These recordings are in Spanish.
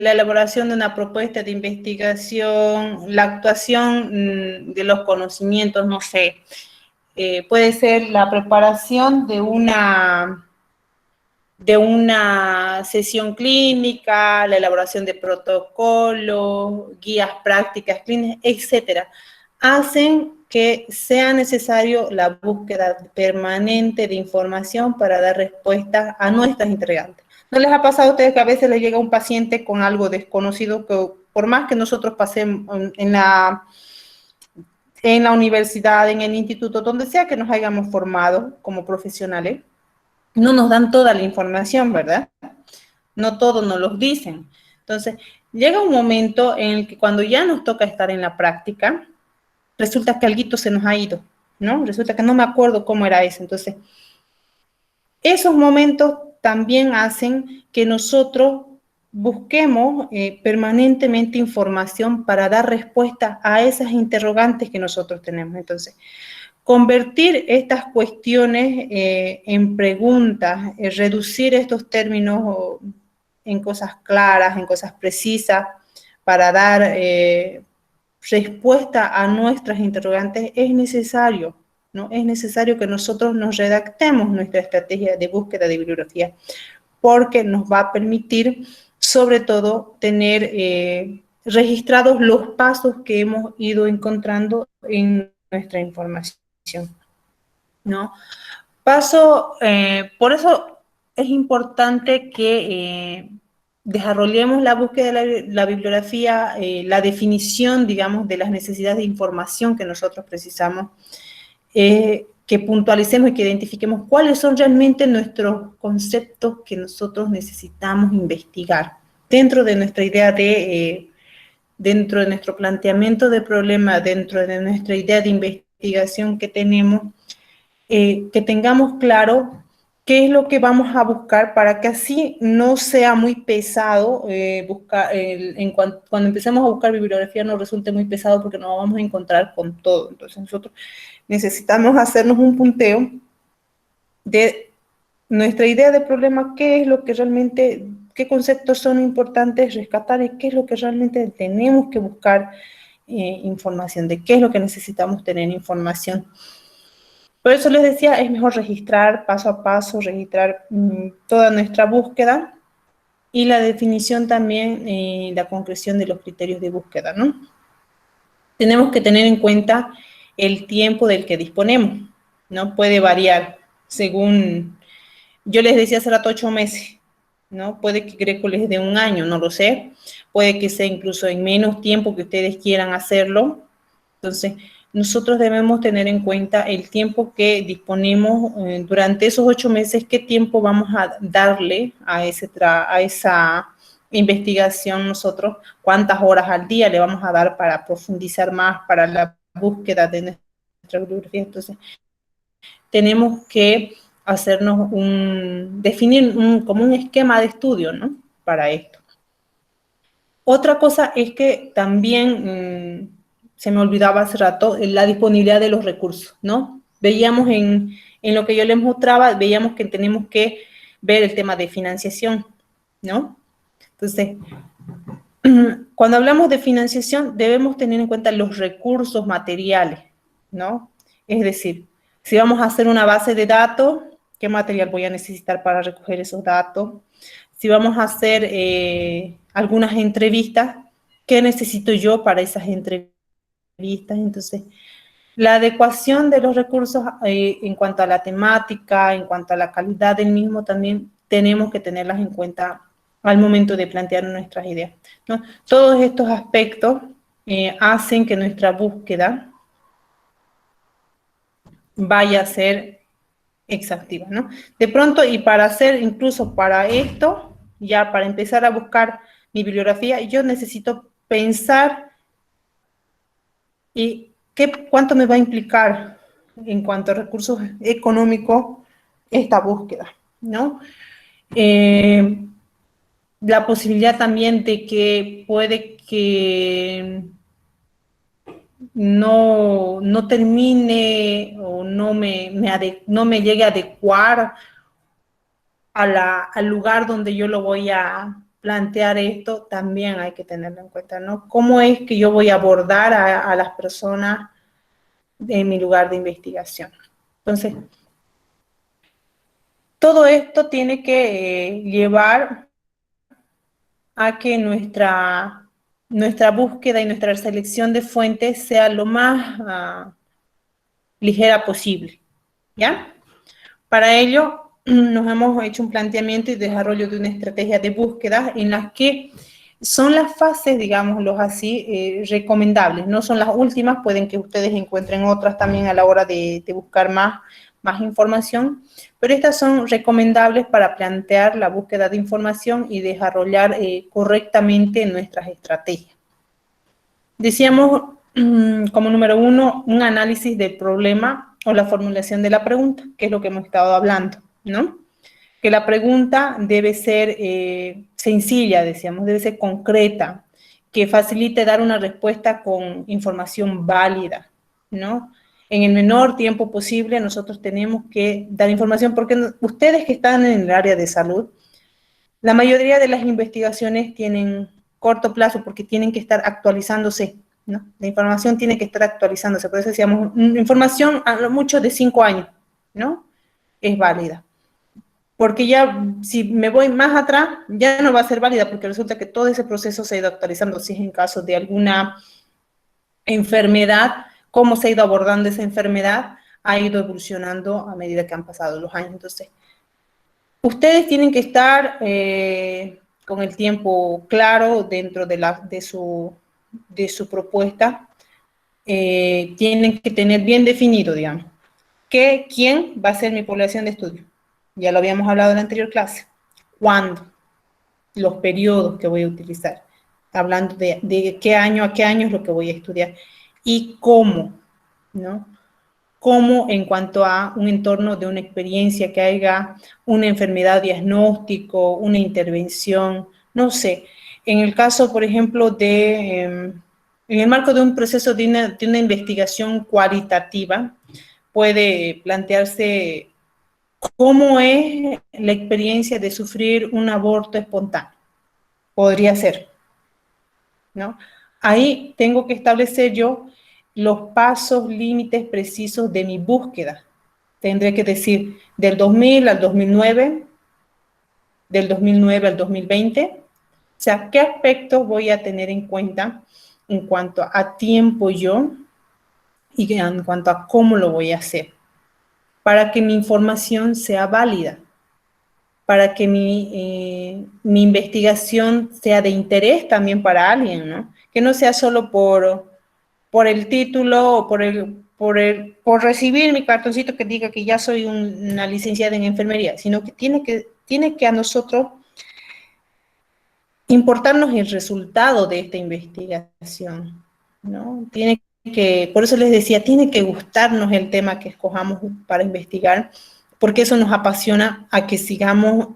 la elaboración de una propuesta de investigación, la actuación de los conocimientos, no sé, puede ser la preparación de una sesión clínica, la elaboración de protocolos, guías prácticas clínicas, etcétera, hacen que sea necesario la búsqueda permanente de información para dar respuesta a nuestras interrogantes. ¿No les ha pasado a ustedes que a veces les llega un paciente con algo desconocido que por más que nosotros pasemos en la universidad, en el instituto, donde sea que nos hayamos formado como profesionales, no nos dan toda la información, ¿verdad? No todos nos lo dicen. Entonces, llega un momento en el que cuando ya nos toca estar en la práctica, resulta que algo se nos ha ido, ¿no? Resulta que no me acuerdo cómo era eso. Entonces, esos momentos también hacen que nosotros busquemos permanentemente información para dar respuesta a esas interrogantes que nosotros tenemos. Entonces, convertir estas cuestiones en preguntas, reducir estos términos en cosas claras, en cosas precisas, para dar respuesta a nuestras interrogantes es necesario, ¿no? Es necesario que nosotros nos redactemos nuestra estrategia de búsqueda de bibliografía, porque nos va a permitir, sobre todo, tener registrados los pasos que hemos ido encontrando en nuestra información, ¿no? Por eso es importante que desarrollemos la búsqueda de la bibliografía, la definición, digamos, de las necesidades de información que nosotros precisamos, que puntualicemos y que identifiquemos cuáles son realmente nuestros conceptos que nosotros necesitamos investigar dentro de nuestra idea dentro de nuestro planteamiento de problema, dentro de nuestra idea de investigación que tenemos, que tengamos claro qué es lo que vamos a buscar para que así no sea muy pesado cuando empecemos a buscar bibliografía no resulte muy pesado porque nos vamos a encontrar con todo. Entonces nosotros necesitamos hacernos un punteo de nuestra idea de problema, qué es lo que realmente, qué conceptos son importantes rescatar y qué es lo que realmente tenemos que buscar información, de qué es lo que necesitamos tener información. Por eso les decía, es mejor registrar paso a paso, registrar toda nuestra búsqueda y la definición también, la concreción de los criterios de búsqueda, ¿no? Tenemos que tener en cuenta el tiempo del que disponemos, ¿no? Puede variar según, yo les decía hace rato 8 meses, ¿no? Puede que Greco les dé un año, no lo sé. Puede que sea incluso en menos tiempo que ustedes quieran hacerlo. Entonces, nosotros debemos tener en cuenta el tiempo que disponemos durante esos 8 meses, qué tiempo vamos a darle a esa investigación nosotros, cuántas horas al día le vamos a dar para profundizar más, para la búsqueda de nuestra bibliografía. Entonces, tenemos que definir como un esquema de estudio, ¿no? Para esto. Otra cosa es que también, se me olvidaba hace rato, la disponibilidad de los recursos, ¿no? Veíamos en lo que yo les mostraba, veíamos que tenemos que ver el tema de financiación, ¿no? Entonces, cuando hablamos de financiación, debemos tener en cuenta los recursos materiales, ¿no? Es decir, si vamos a hacer una base de datos, ¿qué material voy a necesitar para recoger esos datos? Si vamos a hacer algunas entrevistas, ¿qué necesito yo para esas entrevistas? Entonces, la adecuación de los recursos en cuanto a la temática, en cuanto a la calidad del mismo, también tenemos que tenerlas en cuenta al momento de plantear nuestras ideas, ¿no? Todos estos aspectos hacen que nuestra búsqueda vaya a ser exhaustiva, ¿no? De pronto, y para hacer incluso para esto, ya para empezar a buscar mi bibliografía, yo necesito pensar y cuánto me va a implicar en cuanto a recursos económicos esta búsqueda, ¿no? La posibilidad también de que puede que no termine o no me llegue a adecuar al lugar donde yo lo voy a plantear esto, también hay que tenerlo en cuenta, ¿no? ¿Cómo es que yo voy a abordar a las personas en mi lugar de investigación? Entonces, todo esto tiene que llevar a que nuestra búsqueda y nuestra selección de fuentes sea lo más ligera posible, ¿ya? Para ello, nos hemos hecho un planteamiento y desarrollo de una estrategia de búsqueda en las que son las fases, digámoslo así, recomendables. No son las últimas, pueden que ustedes encuentren otras también a la hora de buscar más información, pero estas son recomendables para plantear la búsqueda de información y desarrollar correctamente nuestras estrategias. Decíamos, como número 1, un análisis del problema o la formulación de la pregunta, que es lo que hemos estado hablando, ¿no? Que la pregunta debe ser sencilla, decíamos, debe ser concreta, que facilite dar una respuesta con información válida, ¿no? En el menor tiempo posible nosotros tenemos que dar información, porque ustedes que están en el área de salud, la mayoría de las investigaciones tienen corto plazo porque tienen que estar actualizándose, ¿no? La información tiene que estar actualizándose, por eso decíamos, información a lo mucho de 5 años, ¿no? Es válida. Porque ya, si me voy más atrás, ya no va a ser válida, porque resulta que todo ese proceso se ha ido actualizando. Si es en caso de alguna enfermedad, cómo se ha ido abordando esa enfermedad, ha ido evolucionando a medida que han pasado los años. Entonces, ustedes tienen que estar con el tiempo claro dentro de su propuesta. Tienen que tener bien definido, digamos, quién va a ser mi población de estudio. Ya lo habíamos hablado en la anterior clase. ¿Cuándo? Los periodos que voy a utilizar. Hablando de qué año a qué año es lo que voy a estudiar. Y cómo, ¿no? Cómo en cuanto a un entorno de una experiencia que haya una enfermedad, diagnóstico, una intervención, no sé. En el caso, por ejemplo, en el marco de un proceso de una investigación cualitativa, puede plantearse cómo es la experiencia de sufrir un aborto espontáneo. Podría ser, ¿no? Ahí tengo que establecer yo los pasos, límites precisos de mi búsqueda. Tendré que decir del 2000 al 2009, del 2009 al 2020. O sea, ¿qué aspectos voy a tener en cuenta en cuanto a tiempo yo y en cuanto a cómo lo voy a hacer? Para que mi información sea válida, para que mi investigación sea de interés también para alguien, ¿no? Que no sea solo por el título o por recibir mi cartoncito que diga que ya soy una licenciada en enfermería, sino que tiene que a nosotros importarnos el resultado de esta investigación, ¿no? Por eso les decía, tiene que gustarnos el tema que escojamos para investigar, porque eso nos apasiona a que sigamos,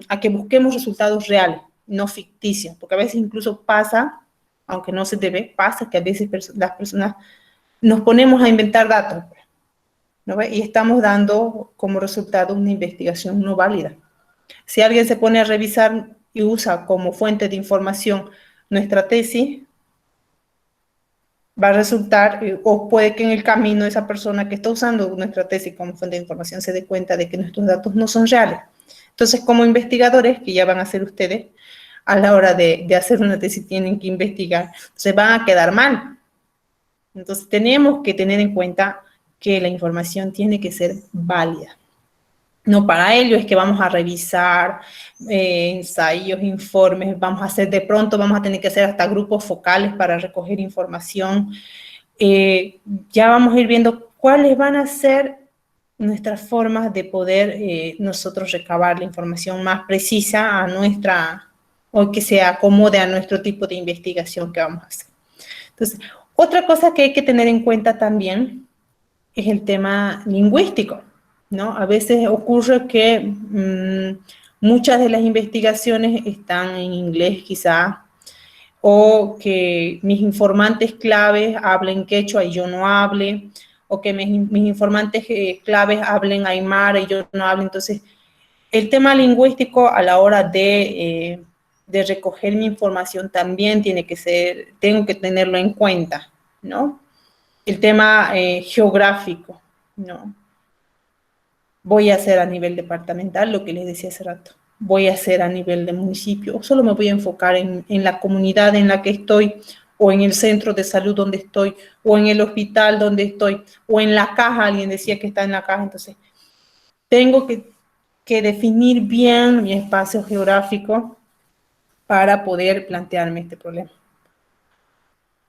a que busquemos resultados reales, no ficticios, porque a veces incluso pasa, aunque no se debe, pasa que a veces las personas nos ponemos a inventar datos, ¿no? Y estamos dando como resultado una investigación no válida. Si alguien se pone a revisar y usa como fuente de información nuestra tesis, va a resultar, o puede que en el camino esa persona que está usando nuestra tesis como fuente de información se dé cuenta de que nuestros datos no son reales. Entonces, como investigadores, que ya van a ser ustedes, a la hora de hacer una tesis tienen que investigar, se van a quedar mal. Entonces, tenemos que tener en cuenta que la información tiene que ser válida. No, para ello es que vamos a revisar ensayos, informes, vamos a tener que hacer hasta grupos focales para recoger información. Ya vamos a ir viendo cuáles van a ser nuestras formas de poder nosotros recabar la información más precisa o que se acomode a nuestro tipo de investigación que vamos a hacer. Entonces, otra cosa que hay que tener en cuenta también es el tema lingüístico, ¿no? A veces ocurre que muchas de las investigaciones están en inglés quizá, o que mis informantes claves hablen quechua y yo no hable, o que mis informantes claves hablen aymara y yo no hable. Entonces, el tema lingüístico a la hora de de recoger mi información también tengo que tenerlo en cuenta, ¿no? El tema geográfico, ¿no? Voy a hacer a nivel departamental, lo que les decía hace rato. Voy a hacer a nivel de municipio, o solo me voy a enfocar en la comunidad en la que estoy, o en el centro de salud donde estoy, o en el hospital donde estoy, o en la caja, alguien decía que está en la caja, entonces tengo que definir bien mi espacio geográfico para poder plantearme este problema.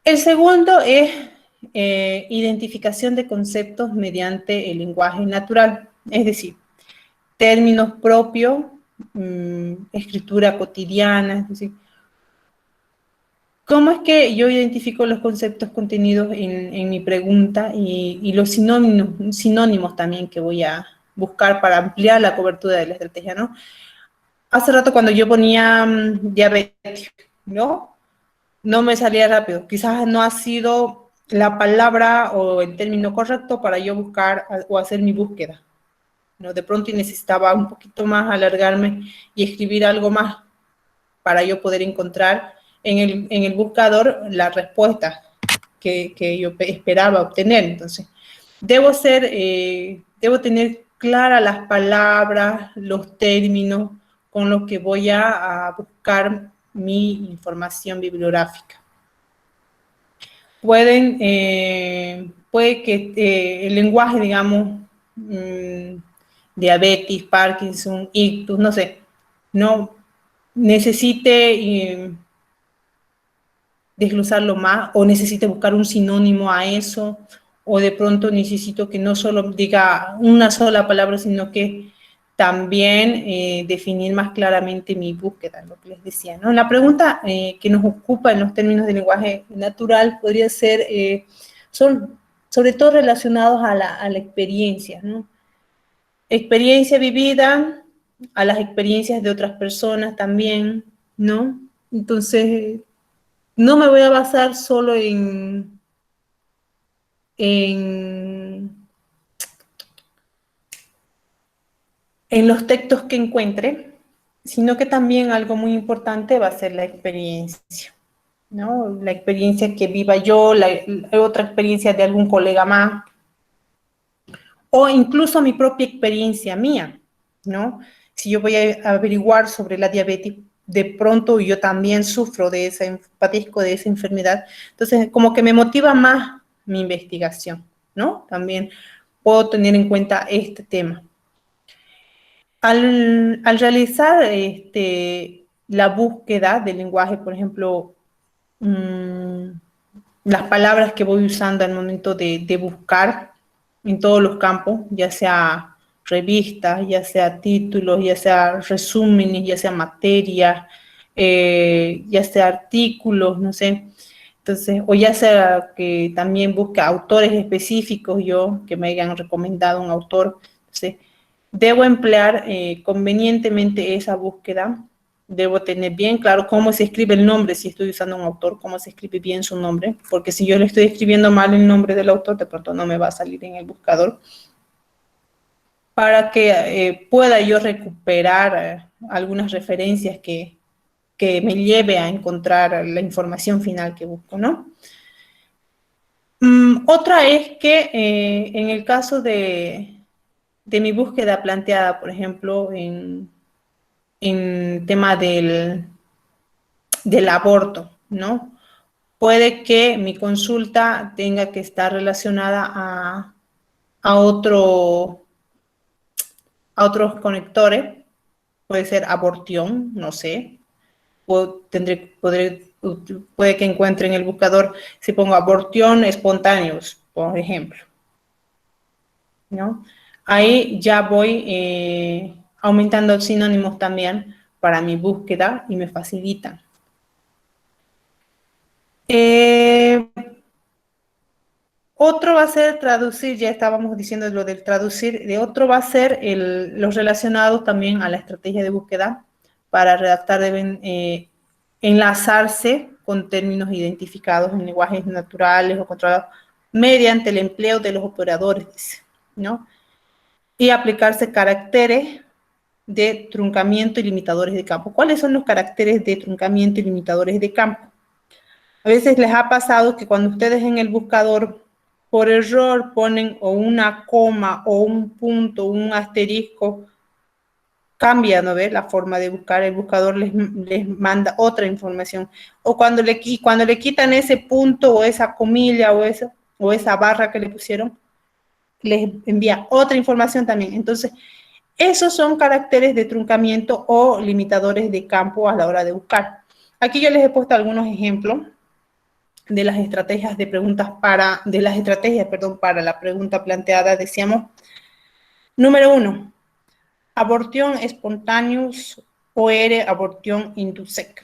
El segundo es identificación de conceptos mediante el lenguaje natural, es decir, términos propios, escritura cotidiana, es decir, ¿cómo es que yo identifico los conceptos contenidos en mi pregunta y los sinónimos también que voy a buscar para ampliar la cobertura de la estrategia, ¿no? Hace rato cuando yo ponía diabetes, ¿no? No me salía rápido. Quizás no ha sido la palabra o el término correcto para yo buscar o hacer mi búsqueda, ¿no? De pronto necesitaba un poquito más alargarme y escribir algo más para yo poder encontrar en el buscador la respuesta que yo esperaba obtener. Entonces, debo tener claras las palabras, los términos con los que voy a buscar mi información bibliográfica. Puede que el lenguaje, digamos, diabetes, Parkinson, ictus, no sé, no necesite desglosarlo más o necesite buscar un sinónimo a eso, o de pronto necesito que no solo diga una sola palabra, sino que también definir más claramente mi búsqueda, lo que les decía, ¿no? La pregunta que nos ocupa en los términos de lenguaje natural podría ser, son sobre todo relacionados a la experiencia, ¿no? Experiencia vivida, a las experiencias de otras personas también, ¿no? Entonces, no me voy a basar solo en, en los textos que encuentre, sino que también algo muy importante va a ser la experiencia, ¿no? La experiencia que viva yo, la otra experiencia de algún colega más, o incluso mi propia experiencia mía, ¿no? Si yo voy a averiguar sobre la diabetes, de pronto yo también sufro de padezco de esa enfermedad, entonces como que me motiva más mi investigación, ¿no? También puedo tener en cuenta este tema. Al realizar la búsqueda del lenguaje, por ejemplo, las palabras que voy usando al momento de buscar en todos los campos, ya sea revistas, ya sea títulos, ya sea resúmenes, ya sea materias, ya sea artículos, no sé. Entonces, o ya sea que también busque autores específicos yo, que me hayan recomendado un autor. Entonces, debo emplear convenientemente esa búsqueda. Debo tener bien claro cómo se escribe el nombre, si estoy usando un autor, cómo se escribe bien su nombre, porque si yo le estoy escribiendo mal el nombre del autor, de pronto no me va a salir en el buscador, para que pueda yo recuperar algunas referencias que me lleve a encontrar la información final que busco, ¿no? Otra es que en el caso de mi búsqueda planteada, por ejemplo, en tema del aborto, ¿no? Puede que mi consulta tenga que estar relacionada a otros conectores, puede ser abortión, no sé, puede que encuentre en el buscador, si pongo abortión espontáneos, por ejemplo, ¿no? Ahí ya voy aumentando sinónimos también para mi búsqueda y me facilitan. Otro va a ser traducir, ya estábamos diciendo lo del traducir, de otro va a ser los relacionados también a la estrategia de búsqueda. Para redactar deben enlazarse con términos identificados en lenguajes naturales o controlados mediante el empleo de los operadores, ¿no? Y aplicarse caracteres de truncamiento y limitadores de campo. ¿Cuáles son los caracteres de truncamiento y limitadores de campo? A veces les ha pasado que cuando ustedes en el buscador por error ponen o una coma o un punto, un asterisco, cambia, ¿no ves? La forma de buscar, el buscador les manda otra información. O cuando le quitan ese punto o esa comilla o esa barra que le pusieron, les envía otra información también. Entonces, esos son caracteres de truncamiento o limitadores de campo a la hora de buscar. Aquí yo les he puesto algunos ejemplos de las estrategias de preguntas para la pregunta planteada. Decíamos, número 1, abortion spontaneous o abortion induced,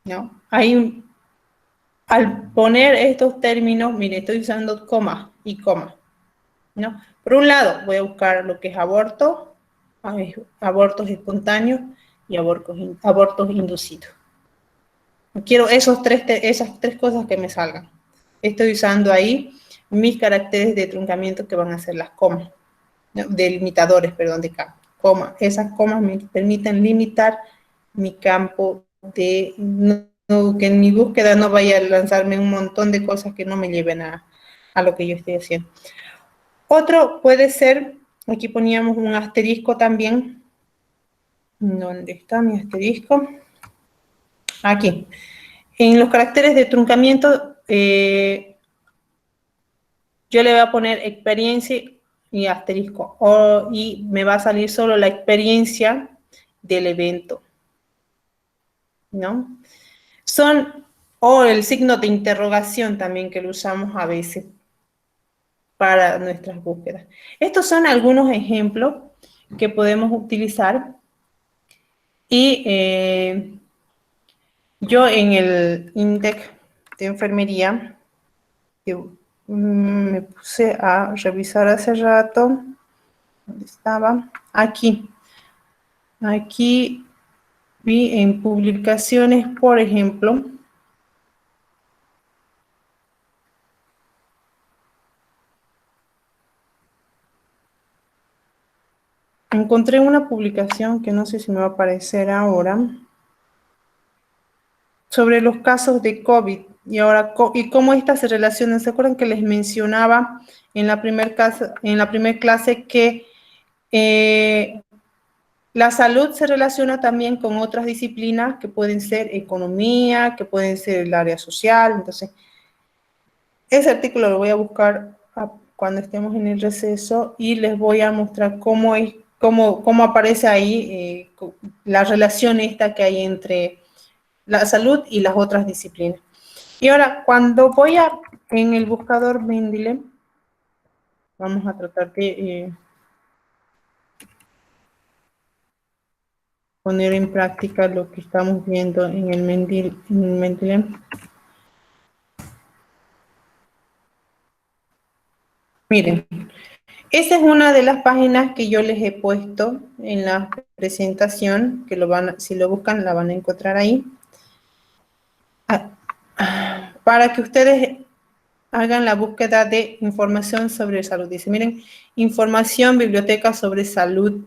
¿no? Ahí, al poner estos términos, mire, estoy usando coma y coma, ¿no? Por un lado, voy a buscar lo que es abortos espontáneos y abortos inducidos. Quiero esas tres cosas que me salgan. Estoy usando ahí mis caracteres de truncamiento que van a ser las comas, ¿no? Delimitadores, perdón, de campo. Esas comas me permiten limitar mi campo que en mi búsqueda no vaya a lanzarme un montón de cosas que no me lleven a lo que yo estoy haciendo. Otro puede ser, aquí poníamos un asterisco también. ¿Dónde está mi asterisco? Aquí. En los caracteres de truncamiento, yo le voy a poner experiencia y asterisco, y me va a salir solo la experiencia del evento, ¿no? O el signo de interrogación también, que lo usamos a veces para nuestras búsquedas. Estos son algunos ejemplos que podemos utilizar, y yo en el INDEC de enfermería, me puse a revisar hace rato. ¿Dónde estaba? Aquí vi en publicaciones, por ejemplo, encontré una publicación que no sé si me va a aparecer ahora, sobre los casos de COVID y cómo estas se relacionan. ¿Se acuerdan que les mencionaba en la primera clase que la salud se relaciona también con otras disciplinas que pueden ser economía, que pueden ser el área social? Entonces, ese artículo lo voy a buscar cuando estemos en el receso y les voy a mostrar cómo aparece ahí la relación esta que hay entre la salud y las otras disciplinas. Y ahora, cuando voy en el buscador Mendeley, vamos a tratar de poner en práctica lo que estamos viendo en el Mendeley. Miren, esa es una de las páginas que yo les he puesto en la presentación, que si lo buscan la van a encontrar ahí, para que ustedes hagan la búsqueda de información sobre salud. Dice, miren, información, biblioteca sobre salud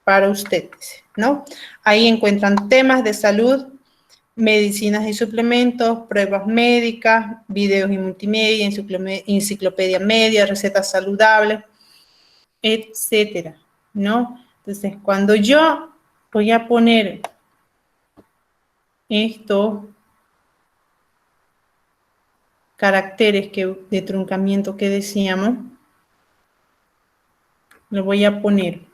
para ustedes, ¿no? Ahí encuentran temas de salud, medicinas y suplementos, pruebas médicas, videos y multimedia, enciclopedia media, recetas saludables, etcétera, ¿no? Entonces, cuando yo voy a poner estos caracteres de truncamiento que decíamos, lo voy a poner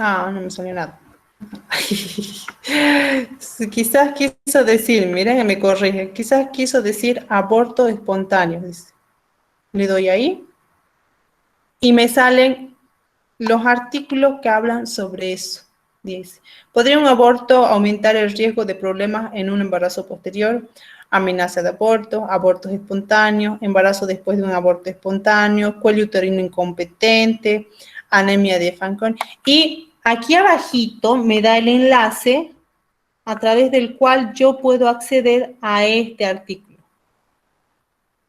no me salió nada. Quizás quiso decir, miren, me corrige, quizás quiso decir aborto espontáneo. Dice. Le doy ahí y me salen los artículos que hablan sobre eso. Dice, ¿podría un aborto aumentar el riesgo de problemas en un embarazo posterior? Amenaza de aborto, abortos espontáneos, embarazo después de un aborto espontáneo, cuello uterino incompetente, anemia de Fanconi. Y aquí abajito me da el enlace a través del cual yo puedo acceder a este artículo.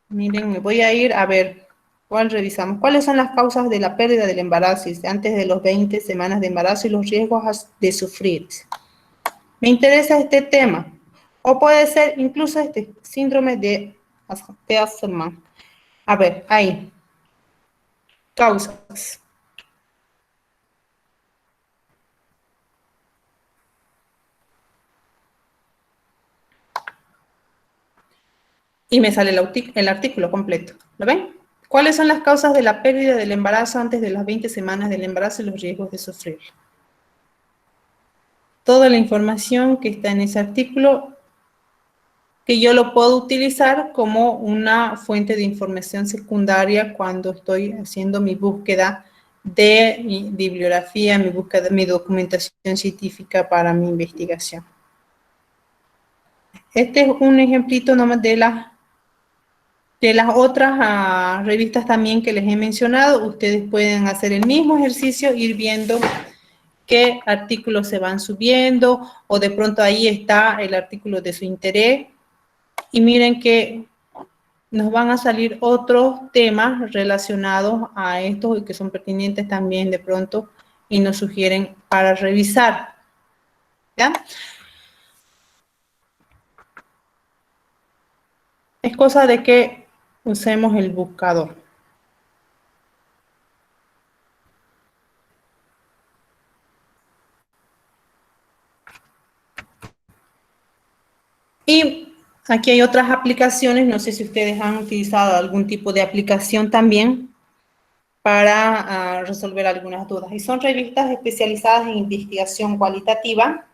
Miren, me voy a ir a ver, ¿cuál revisamos? ¿Cuáles son las causas de la pérdida del embarazo antes de los 20 semanas de embarazo y los riesgos de sufrir? Me interesa este tema. O puede ser incluso este síndrome de Asperger. A ver, ahí. Causas. Y me sale el artículo completo. ¿Lo ven? ¿Cuáles son las causas de la pérdida del embarazo antes de las 20 semanas del embarazo y los riesgos de sufrir? Toda la información que está en ese artículo, que yo lo puedo utilizar como una fuente de información secundaria cuando estoy haciendo mi búsqueda de mi bibliografía, mi búsqueda de mi documentación científica para mi investigación. Este es un ejemplito nomás de las otras revistas también que les he mencionado. Ustedes pueden hacer el mismo ejercicio, ir viendo qué artículos se van subiendo, o de pronto ahí está el artículo de su interés, y miren que nos van a salir otros temas relacionados a estos y que son pertinentes también de pronto y nos sugieren para revisar. ¿Ya? Es cosa de que usemos el buscador. Y aquí hay otras aplicaciones, no sé si ustedes han utilizado algún tipo de aplicación también para resolver algunas dudas. Y son revistas especializadas en investigación cualitativa.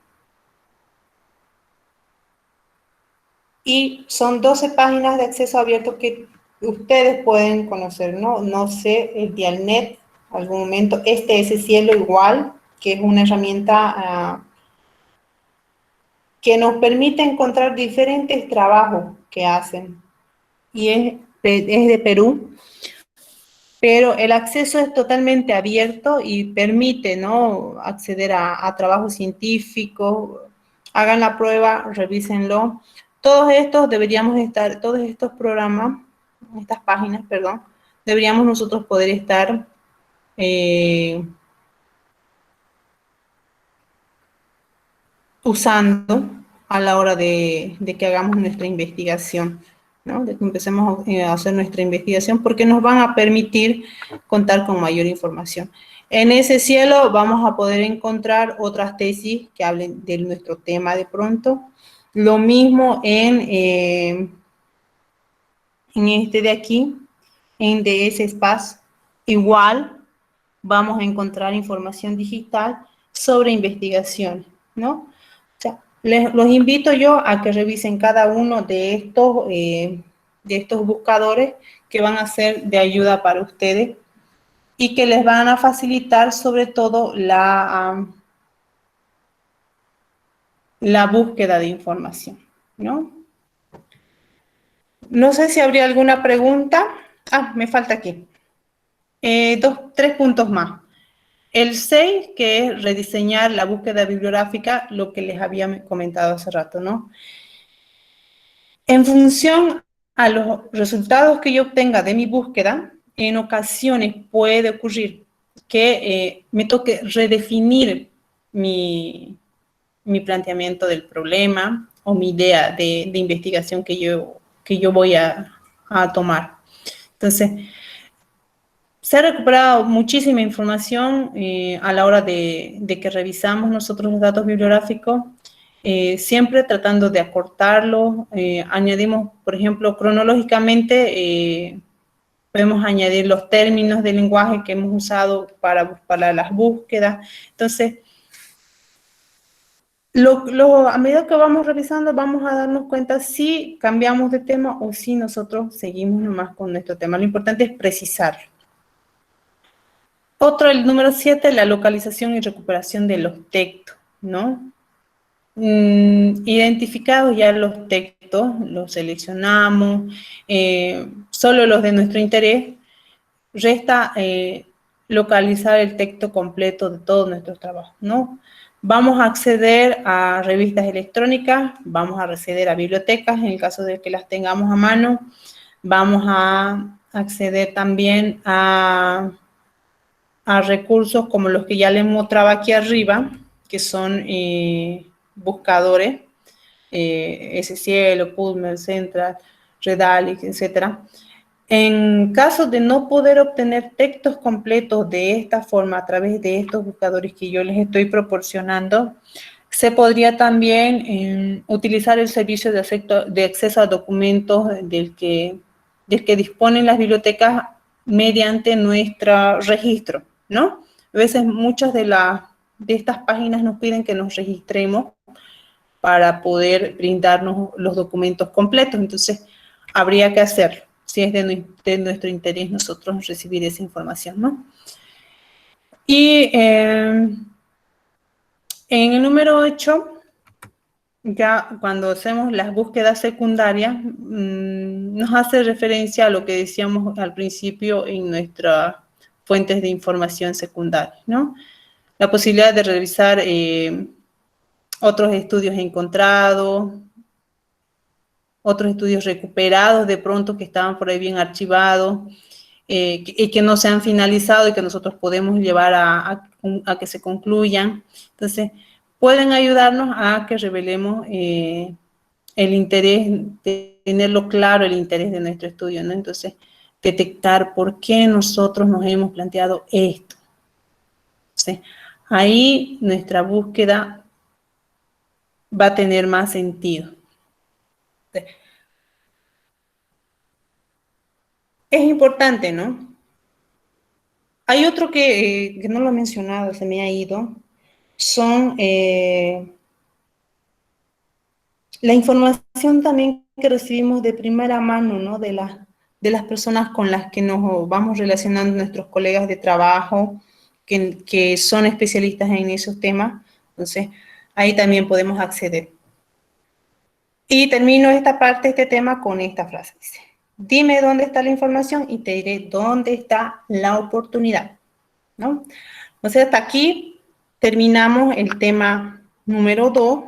Y son 12 páginas de acceso abierto que ustedes pueden conocer, ¿no? No sé, el Dialnet, algún momento, este Cielo igual, que es una herramienta que nos permite encontrar diferentes trabajos que hacen. Y es de Perú, pero el acceso es totalmente abierto y permite, ¿no?, acceder a trabajos científicos. Hagan la prueba, revísenlo. Todos estos deberíamos estar, todos estos programas, estas páginas, perdón, deberíamos nosotros poder estar usando a la hora de que hagamos nuestra investigación, ¿no? De que empecemos a hacer nuestra investigación, porque nos van a permitir contar con mayor información. En ese cielo vamos a poder encontrar otras tesis que hablen de nuestro tema de pronto. Lo mismo en este de aquí, en DS Space, igual vamos a encontrar información digital sobre investigación, ¿no? O sea, los invito yo a que revisen cada uno de estos buscadores que van a ser de ayuda para ustedes y que les van a facilitar sobre todo la búsqueda de información, ¿no? No sé si habría alguna pregunta. Ah, me falta aquí. Tres puntos más. El 6, que es rediseñar la búsqueda bibliográfica, lo que les había comentado hace rato, ¿no? En función a los resultados que yo obtenga de mi búsqueda, en ocasiones puede ocurrir que me toque redefinir mi planteamiento del problema o mi idea de investigación que yo voy a tomar. Entonces, se ha recuperado muchísima información a la hora de que revisamos nosotros los datos bibliográficos, siempre tratando de acortarlos. Añadimos, por ejemplo, cronológicamente, podemos añadir los términos de lenguaje que hemos usado para las búsquedas. Entonces, a medida que vamos revisando, vamos a darnos cuenta si cambiamos de tema o si nosotros seguimos nomás con nuestro tema. Lo importante es precisarlo. Otro, el número 7, la localización y recuperación de los textos, ¿no? Identificados ya los textos, los seleccionamos, solo los de nuestro interés, resta localizar el texto completo de todos nuestros trabajos, ¿no? Vamos a acceder a revistas electrónicas, vamos a acceder a bibliotecas en el caso de que las tengamos a mano, vamos a acceder también a recursos como los que ya les mostraba aquí arriba, que son buscadores, SCielo, PubMed, Central, Redalytics, etcétera. En caso de no poder obtener textos completos de esta forma a través de estos buscadores que yo les estoy proporcionando, se podría también utilizar el servicio de acceso a documentos del que disponen las bibliotecas mediante nuestro registro, ¿no? A veces muchas de estas páginas nos piden que nos registremos para poder brindarnos los documentos completos, entonces habría que hacerlo, si es de nuestro interés nosotros recibir esa información, ¿no? Y en el número 8, ya cuando hacemos las búsquedas secundarias, nos hace referencia a lo que decíamos al principio en nuestras fuentes de información secundarias, ¿no? La posibilidad de revisar otros estudios encontrados, otros estudios recuperados de pronto que estaban por ahí bien archivados, y que no se han finalizado y que nosotros podemos llevar a que se concluyan. Entonces, pueden ayudarnos a que revelemos el interés, de tenerlo claro, el interés de nuestro estudio, ¿no? Entonces, detectar por qué nosotros nos hemos planteado esto. Entonces, ahí nuestra búsqueda va a tener más sentido. Es importante, ¿no? Hay otro que no lo he mencionado, se me ha ido, son la información también que recibimos de primera mano, ¿no? De las personas con las que nos vamos relacionando, nuestros colegas de trabajo, que son especialistas en esos temas. Entonces, ahí también podemos acceder. Y termino esta parte, este tema, con esta frase. Dice, dime dónde está la información y te diré dónde está la oportunidad, ¿no? O sea, hasta aquí terminamos el tema número 2,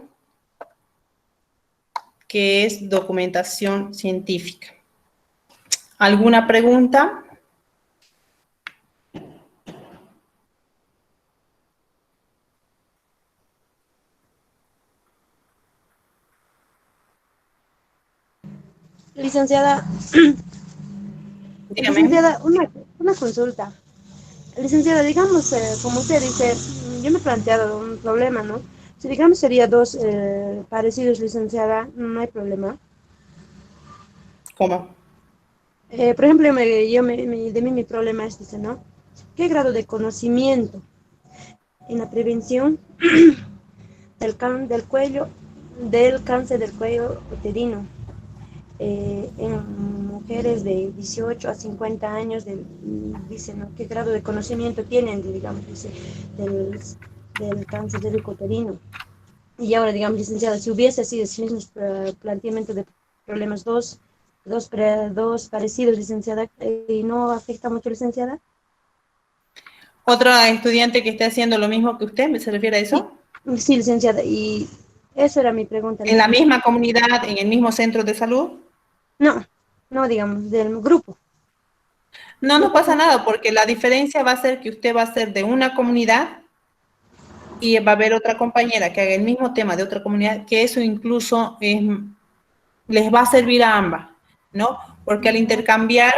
que es documentación científica. ¿Alguna pregunta? Licenciada, Dígame. licenciada, una consulta. Licenciada, digamos, como usted dice, yo me he planteado un problema, ¿no? Si digamos sería dos parecidos, licenciada, no hay problema. ¿Cómo? Por ejemplo, de mí mi problema es, dice, ¿no? ¿Qué grado de conocimiento en la prevención del cáncer del cuello uterino en mujeres de 18 a 50 años, dice, ¿no? ¿Qué grado de conocimiento tienen, digamos, dice, del cáncer del uterino? Y ahora, digamos, licenciada, si hubiese sido ese mismo planteamiento de problemas, dos parecidos, licenciada, ¿y no afecta mucho, licenciada? ¿Otra estudiante que esté haciendo lo mismo que usted? ¿Se refiere a Sí, eso? sí, licenciada, y eso era mi pregunta, ¿En la licenciada. misma comunidad, en el mismo centro de salud? No, no, digamos, del grupo. No, no Grupo pasa con- nada, porque la diferencia va a ser que usted va a ser de una comunidad y va a haber otra compañera que haga el mismo tema de otra comunidad, que eso incluso les va a servir a ambas, ¿no? Porque al intercambiar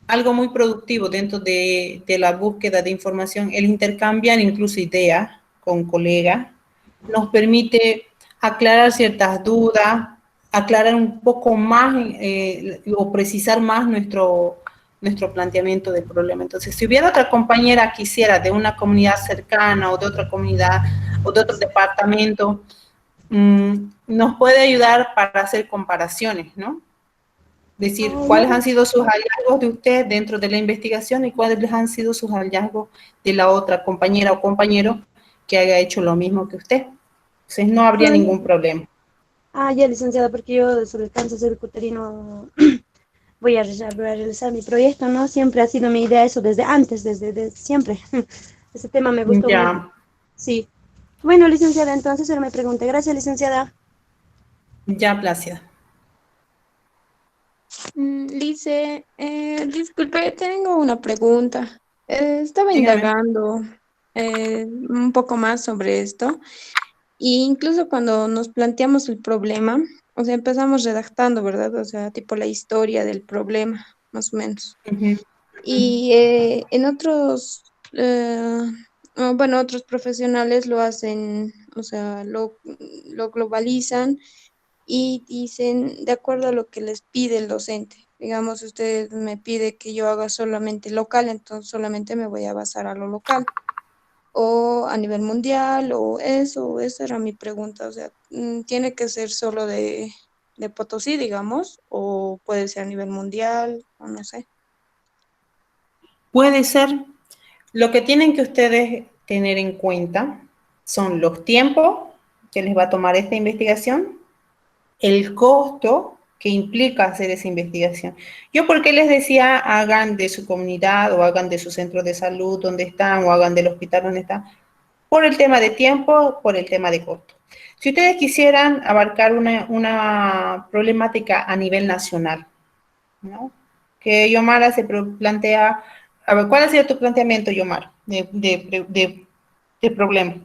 algo muy productivo dentro de la búsqueda de información, el intercambiar incluso ideas con colegas, nos permite aclarar ciertas dudas, aclarar un poco más o precisar más nuestro planteamiento del problema. Entonces, si hubiera otra compañera que hiciera de una comunidad cercana o de otra comunidad o de otro departamento, nos puede ayudar para hacer comparaciones, ¿no? Decir, Ah, cuáles ya. han sido sus hallazgos de usted dentro de la investigación y cuáles han sido sus hallazgos de la otra compañera o compañero que haya hecho lo mismo que usted. Entonces no habría Ah, ya. ningún problema. Ah, ya, licenciada, porque yo sobre el cáncer cervicuterino voy a realizar mi proyecto, ¿no? Siempre ha sido mi idea eso desde antes, desde siempre. Ese tema me gustó mucho. Ya, Sí. Bueno, licenciada, entonces ahora me pregunta. Gracias, licenciada. ya, Plácida. Lice, disculpe, tengo una pregunta. Estaba Dígame. indagando un poco más sobre esto e incluso cuando nos planteamos el problema, o sea, empezamos redactando, ¿verdad? O sea, tipo la historia del problema, más o menos. Ujú. Y en otros, bueno, otros profesionales lo hacen, o sea, lo globalizan y dicen, de acuerdo a lo que les pide el docente. Digamos, usted me pide que yo haga solamente local, entonces solamente me voy a basar a lo local. O a nivel mundial, o eso, esa era mi pregunta. O sea, ¿tiene que ser solo de Potosí, digamos? ¿O puede ser a nivel mundial? O no sé. Puede ser. Lo que tienen que ustedes tener en cuenta son los tiempos que les va a tomar esta investigación, el costo que implica hacer esa investigación. Yo, ¿por qué les decía hagan de su comunidad o hagan de su centro de salud donde están o hagan del hospital donde están? Por el tema de tiempo, por el tema de costo. Si ustedes quisieran abarcar una problemática a nivel nacional, ¿no? Que Yomara se plantea, a ver, ¿cuál ha sido tu planteamiento, Yomara, de problema?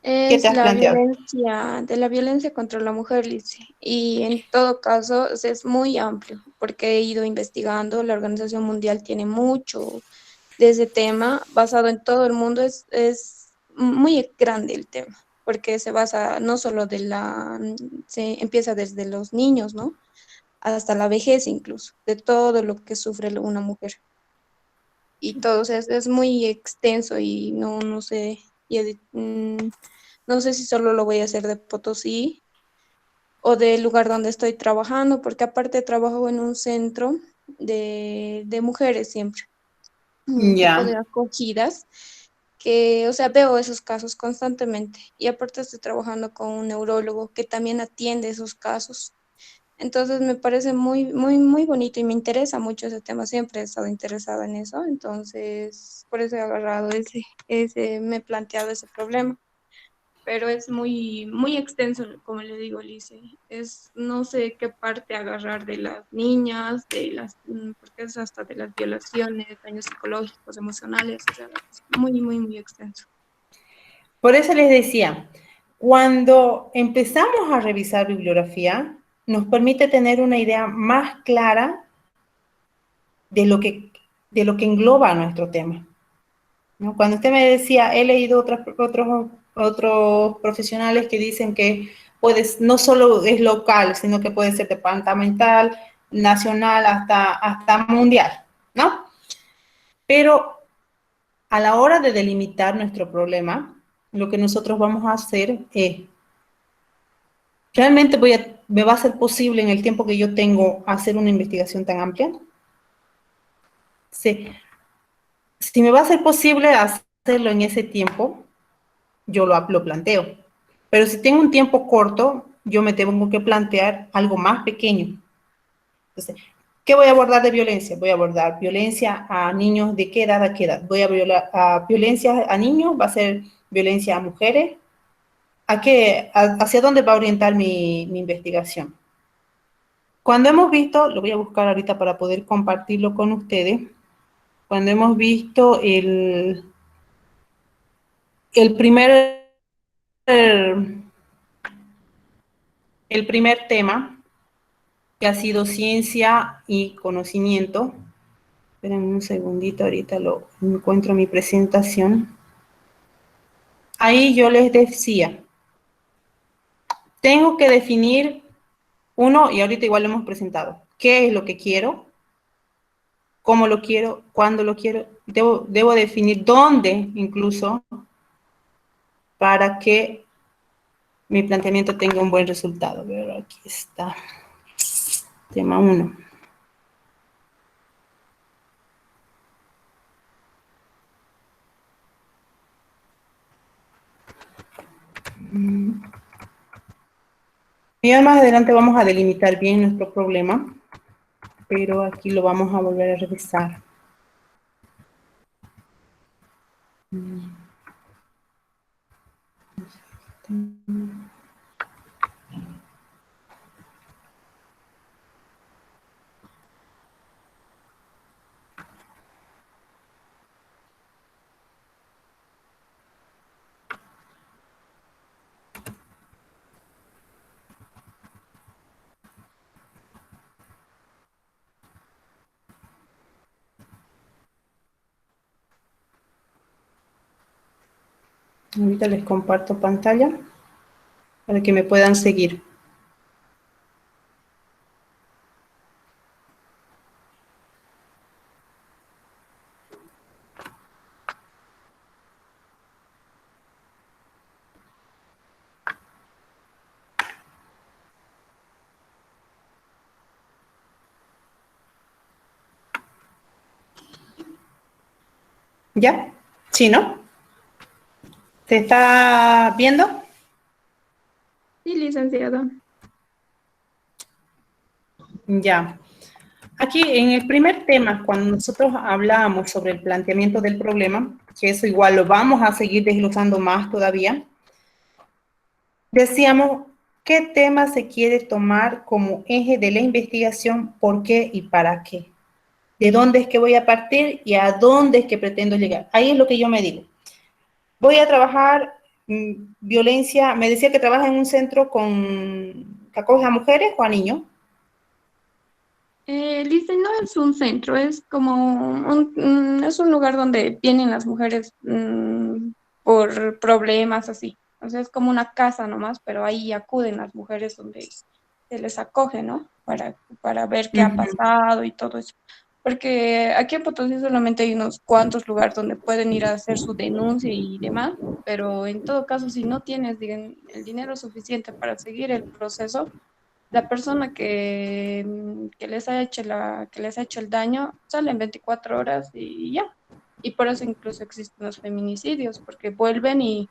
¿Qué te Es has la planteado? violencia, de la violencia contra la mujer, Lice. Y en todo caso, o sea, es muy amplio, porque he ido investigando, la Organización Mundial tiene mucho de ese tema, basado en todo el mundo, es muy grande el tema, porque se basa no solo se empieza desde los niños, ¿no? Hasta la vejez incluso, de todo lo que sufre una mujer. Y todo, o sea, es muy extenso y no sé, no sé si solo lo voy a hacer de Potosí o del lugar donde estoy trabajando, porque aparte trabajo en un centro de mujeres siempre, un tipo de Ya, acogidas, que, o sea, veo esos casos constantemente. Y aparte estoy trabajando con un neurólogo que también atiende esos casos. Entonces me parece muy bonito y me interesa mucho ese tema. Siempre he estado interesada en eso. Entonces, por eso he agarrado me he planteado ese problema. Pero es muy extenso, como le digo, Lice. No sé qué parte agarrar de las niñas, porque es hasta de las violaciones, daños psicológicos, emocionales, o sea, es muy extenso. por eso les decía, cuando empezamos a revisar bibliografía, nos permite tener una idea más clara de de lo que engloba nuestro tema, ¿no? Cuando usted me decía, he leído otros profesionales que dicen que no solo es local, sino que puede ser departamental, nacional, hasta mundial, ¿no? Pero a la hora de delimitar nuestro problema, lo que nosotros vamos a hacer es, ¿realmente me va a ser posible en el tiempo que yo tengo hacer una investigación tan amplia? Sí. Si me va a ser posible hacerlo en ese tiempo, yo lo planteo. Pero si tengo un tiempo corto, yo me tengo que plantear algo más pequeño. Entonces, ¿qué voy a abordar de violencia? Voy a abordar violencia a niños de qué edad a qué edad. Voy a violencia a niños, va a ser violencia a mujeres. ¿Hacia dónde va a orientar mi investigación? Cuando hemos visto, lo voy a buscar ahorita para poder compartirlo con ustedes, cuando hemos visto el primer, el primer tema, que ha sido ciencia y conocimiento. Esperen un segundito, ahorita lo encuentro en mi presentación. Ahí yo les decía, tengo que definir uno, y ahorita igual lo hemos presentado, qué es lo que quiero, cómo lo quiero, cuándo lo quiero. Debo definir dónde incluso para que mi planteamiento tenga un buen resultado. Pero aquí está, tema 1. Y ya más adelante vamos a delimitar bien nuestro problema, pero aquí lo vamos a volver a revisar. Ahorita les comparto pantalla para que me puedan seguir. ¿Ya? ¿Sí, no? ¿Se está viendo? Sí, licenciada. Ya. Aquí en el primer tema, cuando nosotros hablábamos sobre el planteamiento del problema, que eso igual lo vamos a seguir desglosando más todavía, decíamos qué tema se quiere tomar como eje de la investigación, por qué y para qué. De dónde es que voy a partir y a dónde es que pretendo llegar. Ahí es lo que yo me digo. Voy a trabajar violencia, me decía que trabaja en un centro que acoge a mujeres o a niños. Lice no es un centro, es como es un lugar donde vienen las mujeres por problemas así. O sea, es como una casa nomás, pero ahí acuden las mujeres donde se les acoge, ¿no? Para ver qué ha Ujú, pasado y todo eso. Porque aquí en Potosí solamente hay unos cuantos lugares donde pueden ir a hacer su denuncia y demás, pero en todo caso, si no tienes el dinero suficiente para seguir el proceso, la persona que les ha hecho que les ha hecho el daño sale en 24 horas y ya. Y por eso incluso existen los feminicidios, porque vuelven y,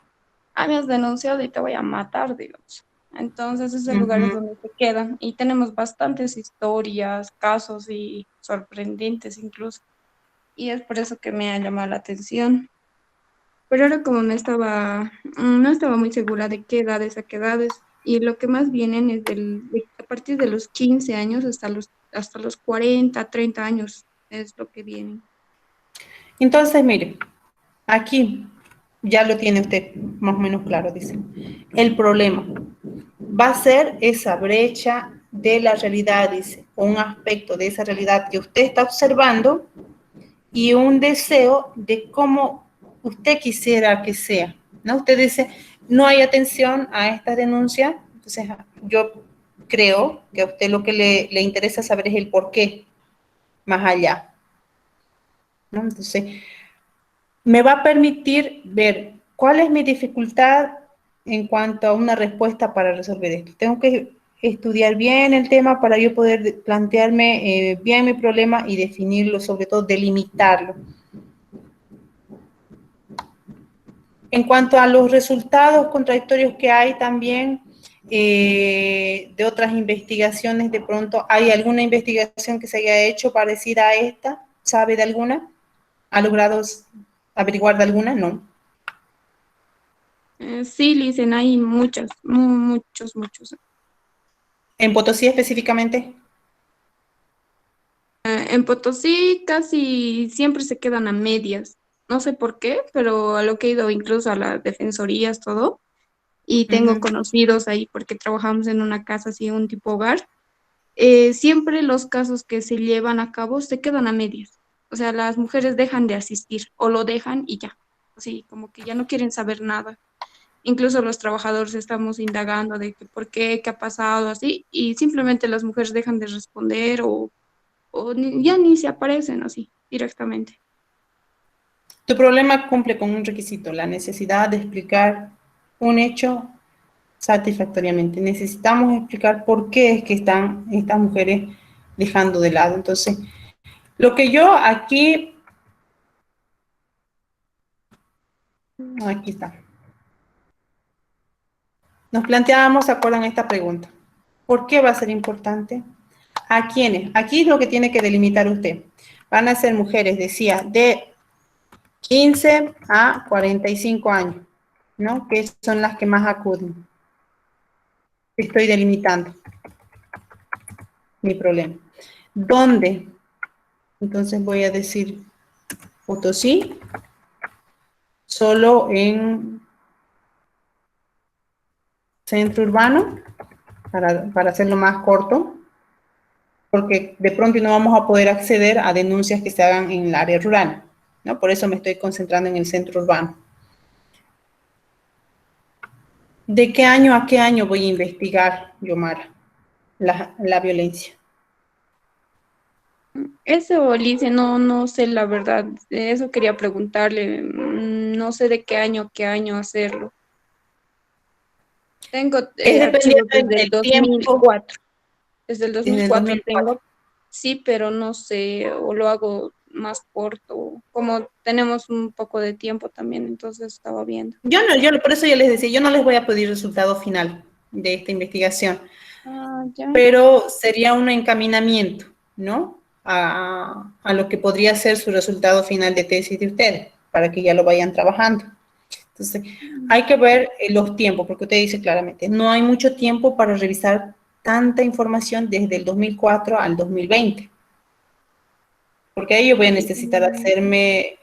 me has denunciado y te voy a matar, digamos. Entonces, ese lugar es ujú. donde se quedan. Y tenemos bastantes historias, casos y sorprendentes incluso. Y es por eso que me ha llamado la atención. Pero ahora como no estaba muy segura de qué edades a qué edades, y lo que más vienen es a partir de los 15 años hasta los 40 30 años es lo que vienen. Entonces, mire, aquí ya lo tiene usted más o menos claro, dice. El problema va a ser esa brecha de la realidad, dice, un aspecto de esa realidad que usted está observando y un deseo de cómo usted quisiera que sea, ¿no? Usted dice, no hay atención a esta denuncia, entonces yo creo que a usted lo que le interesa saber es el por qué, más allá, ¿no? Entonces, me va a permitir ver cuál es mi dificultad en cuanto a una respuesta para resolver esto. Tengo que estudiar bien el tema para yo poder plantearme bien mi problema y definirlo, sobre todo delimitarlo. En cuanto a los resultados contradictorios que hay también de otras investigaciones, de pronto, ¿hay alguna investigación que se haya hecho parecida a esta? ¿Sabe de alguna? ¿Ha logrado averiguar de alguna? No. Sí, dicen, hay muchos. ¿En Potosí específicamente? En Potosí casi siempre se quedan a medias. No sé por qué, pero a lo que he ido incluso a las defensorías, todo, y tengo Uh-huh. conocidos ahí porque trabajamos en una casa así, un tipo hogar. Siempre los casos que se llevan a cabo se quedan a medias. O sea, las mujeres dejan de asistir o lo dejan y ya. Así, como que ya no quieren saber nada. Incluso los trabajadores estamos indagando de que por qué ha pasado, así, y simplemente las mujeres dejan de responder ya ni se aparecen así directamente. Tu problema cumple con un requisito, la necesidad de explicar un hecho satisfactoriamente. Necesitamos explicar por qué es que están estas mujeres dejando de lado. Entonces, lo que yo aquí está. Nos planteábamos, ¿se acuerdan esta pregunta? ¿Por qué va a ser importante? ¿A quiénes? Aquí es lo que tiene que delimitar usted. Van a ser mujeres, decía, de 15 a 45 años, ¿no? Que son las que más acuden. Estoy delimitando mi problema. ¿Dónde? Entonces voy a decir Potosí, solo en centro urbano, para hacerlo más corto, porque de pronto no vamos a poder acceder a denuncias que se hagan en el área rural, ¿no? Por eso me estoy concentrando en el centro urbano. ¿De qué año a qué año voy a investigar, Yomara, la violencia? Eso, Alicia, no sé la verdad. Eso quería preguntarle. No sé de qué año hacerlo. Tengo Es archivos dependiendo desde el del dos mil tiempo, cuatro. Desde el dos desde mil el cuatro 2004. tengo, sí, pero no sé, o lo hago más corto. Como tenemos un poco de tiempo también, entonces estaba viendo. Por eso yo les decía, yo no les voy a pedir resultado final de esta investigación, Ah, ya. pero sería un encaminamiento, ¿no? A lo que podría ser su resultado final de tesis de ustedes, para que ya lo vayan trabajando. Entonces, hay que ver los tiempos, porque usted dice claramente, no hay mucho tiempo para revisar tanta información desde el 2004 al 2020, porque ahí yo voy a necesitar hacerme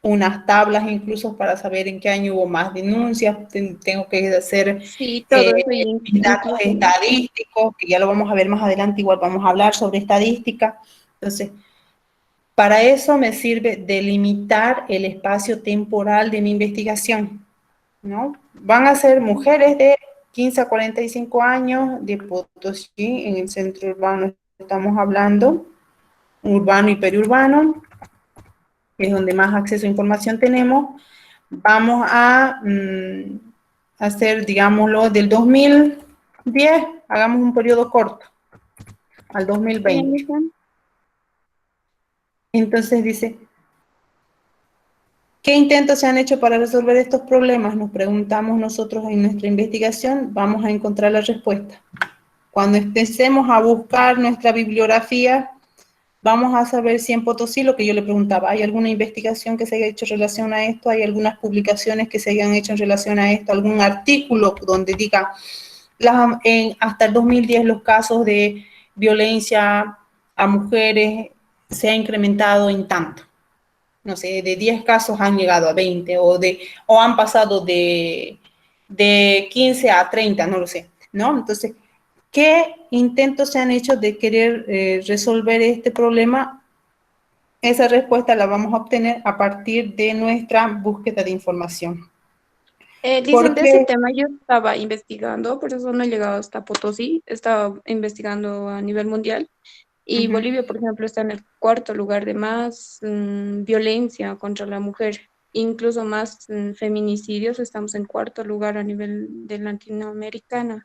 unas tablas incluso para saber en qué año hubo más denuncias, tengo que hacer Sí, todo eso mis datos incluso. estadísticos, que ya lo vamos a ver más adelante, igual vamos a hablar sobre estadística. Entonces, para eso me sirve delimitar el espacio temporal de mi investigación, ¿no? Van a ser mujeres de 15 a 45 años de Potosí, en el centro urbano estamos hablando, urbano y periurbano, que es donde más acceso a información tenemos. Vamos a hacer, digámoslo, del 2010, hagamos un periodo corto, al Sí, 2020. Alicia. Entonces dice, ¿qué intentos se han hecho para resolver estos problemas? Nos preguntamos nosotros en nuestra investigación, vamos a encontrar la respuesta. Cuando empecemos a buscar nuestra bibliografía, vamos a saber si en Potosí, lo que yo le preguntaba, ¿hay alguna investigación que se haya hecho en relación a esto? ¿Hay algunas publicaciones que se hayan hecho en relación a esto? ¿Algún artículo donde diga, hasta el 2010 los casos de violencia a mujeres se ha incrementado en tanto? No sé, de 10 casos han llegado a 20 o han pasado de 15 a 30, no lo sé, ¿no? Entonces, ¿qué intentos se han hecho de querer resolver este problema? Esa respuesta la vamos a obtener a partir de nuestra búsqueda de información. Dicen de ese Porque, tema, yo estaba investigando, por eso no he llegado hasta Potosí, estaba investigando a nivel mundial. Y Bolivia, por ejemplo, está en el cuarto lugar de más violencia contra la mujer, incluso más feminicidios, estamos en cuarto lugar a nivel de Latinoamericana.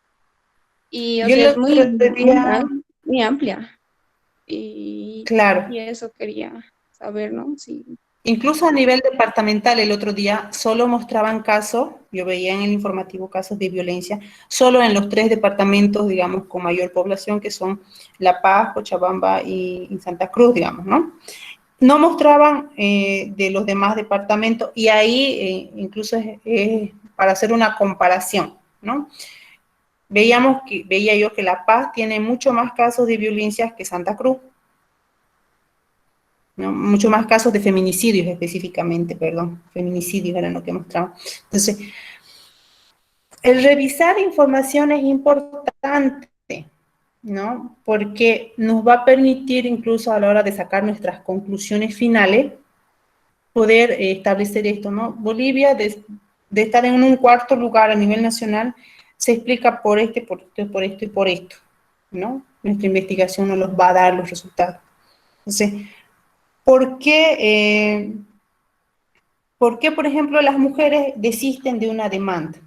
Y, o yo sea, el es otro día, muy amplia. Y claro, eso quería saber, ¿no? Sí. incluso a nivel departamental, el otro día solo mostraban casos, yo veía en el informativo casos de violencia, solo en los 3 departamentos, digamos, con mayor población, que son La Paz, Cochabamba y Santa Cruz, digamos, ¿no? No mostraban de los demás departamentos y ahí incluso es para hacer una comparación, ¿no? Veía yo que La Paz tiene mucho más casos de violencia que Santa Cruz, ¿no? Mucho más casos de feminicidios específicamente, perdón, feminicidios era lo que mostraban. Entonces, el revisar información es importante, ¿no? Porque nos va a permitir incluso a la hora de sacar nuestras conclusiones finales, poder establecer esto, ¿no? Bolivia, de estar en un cuarto lugar a nivel nacional, se explica por por esto y por esto, ¿no? Nuestra investigación nos los va a dar los resultados. Entonces, ¿por qué, por ejemplo, las mujeres desisten de una demanda?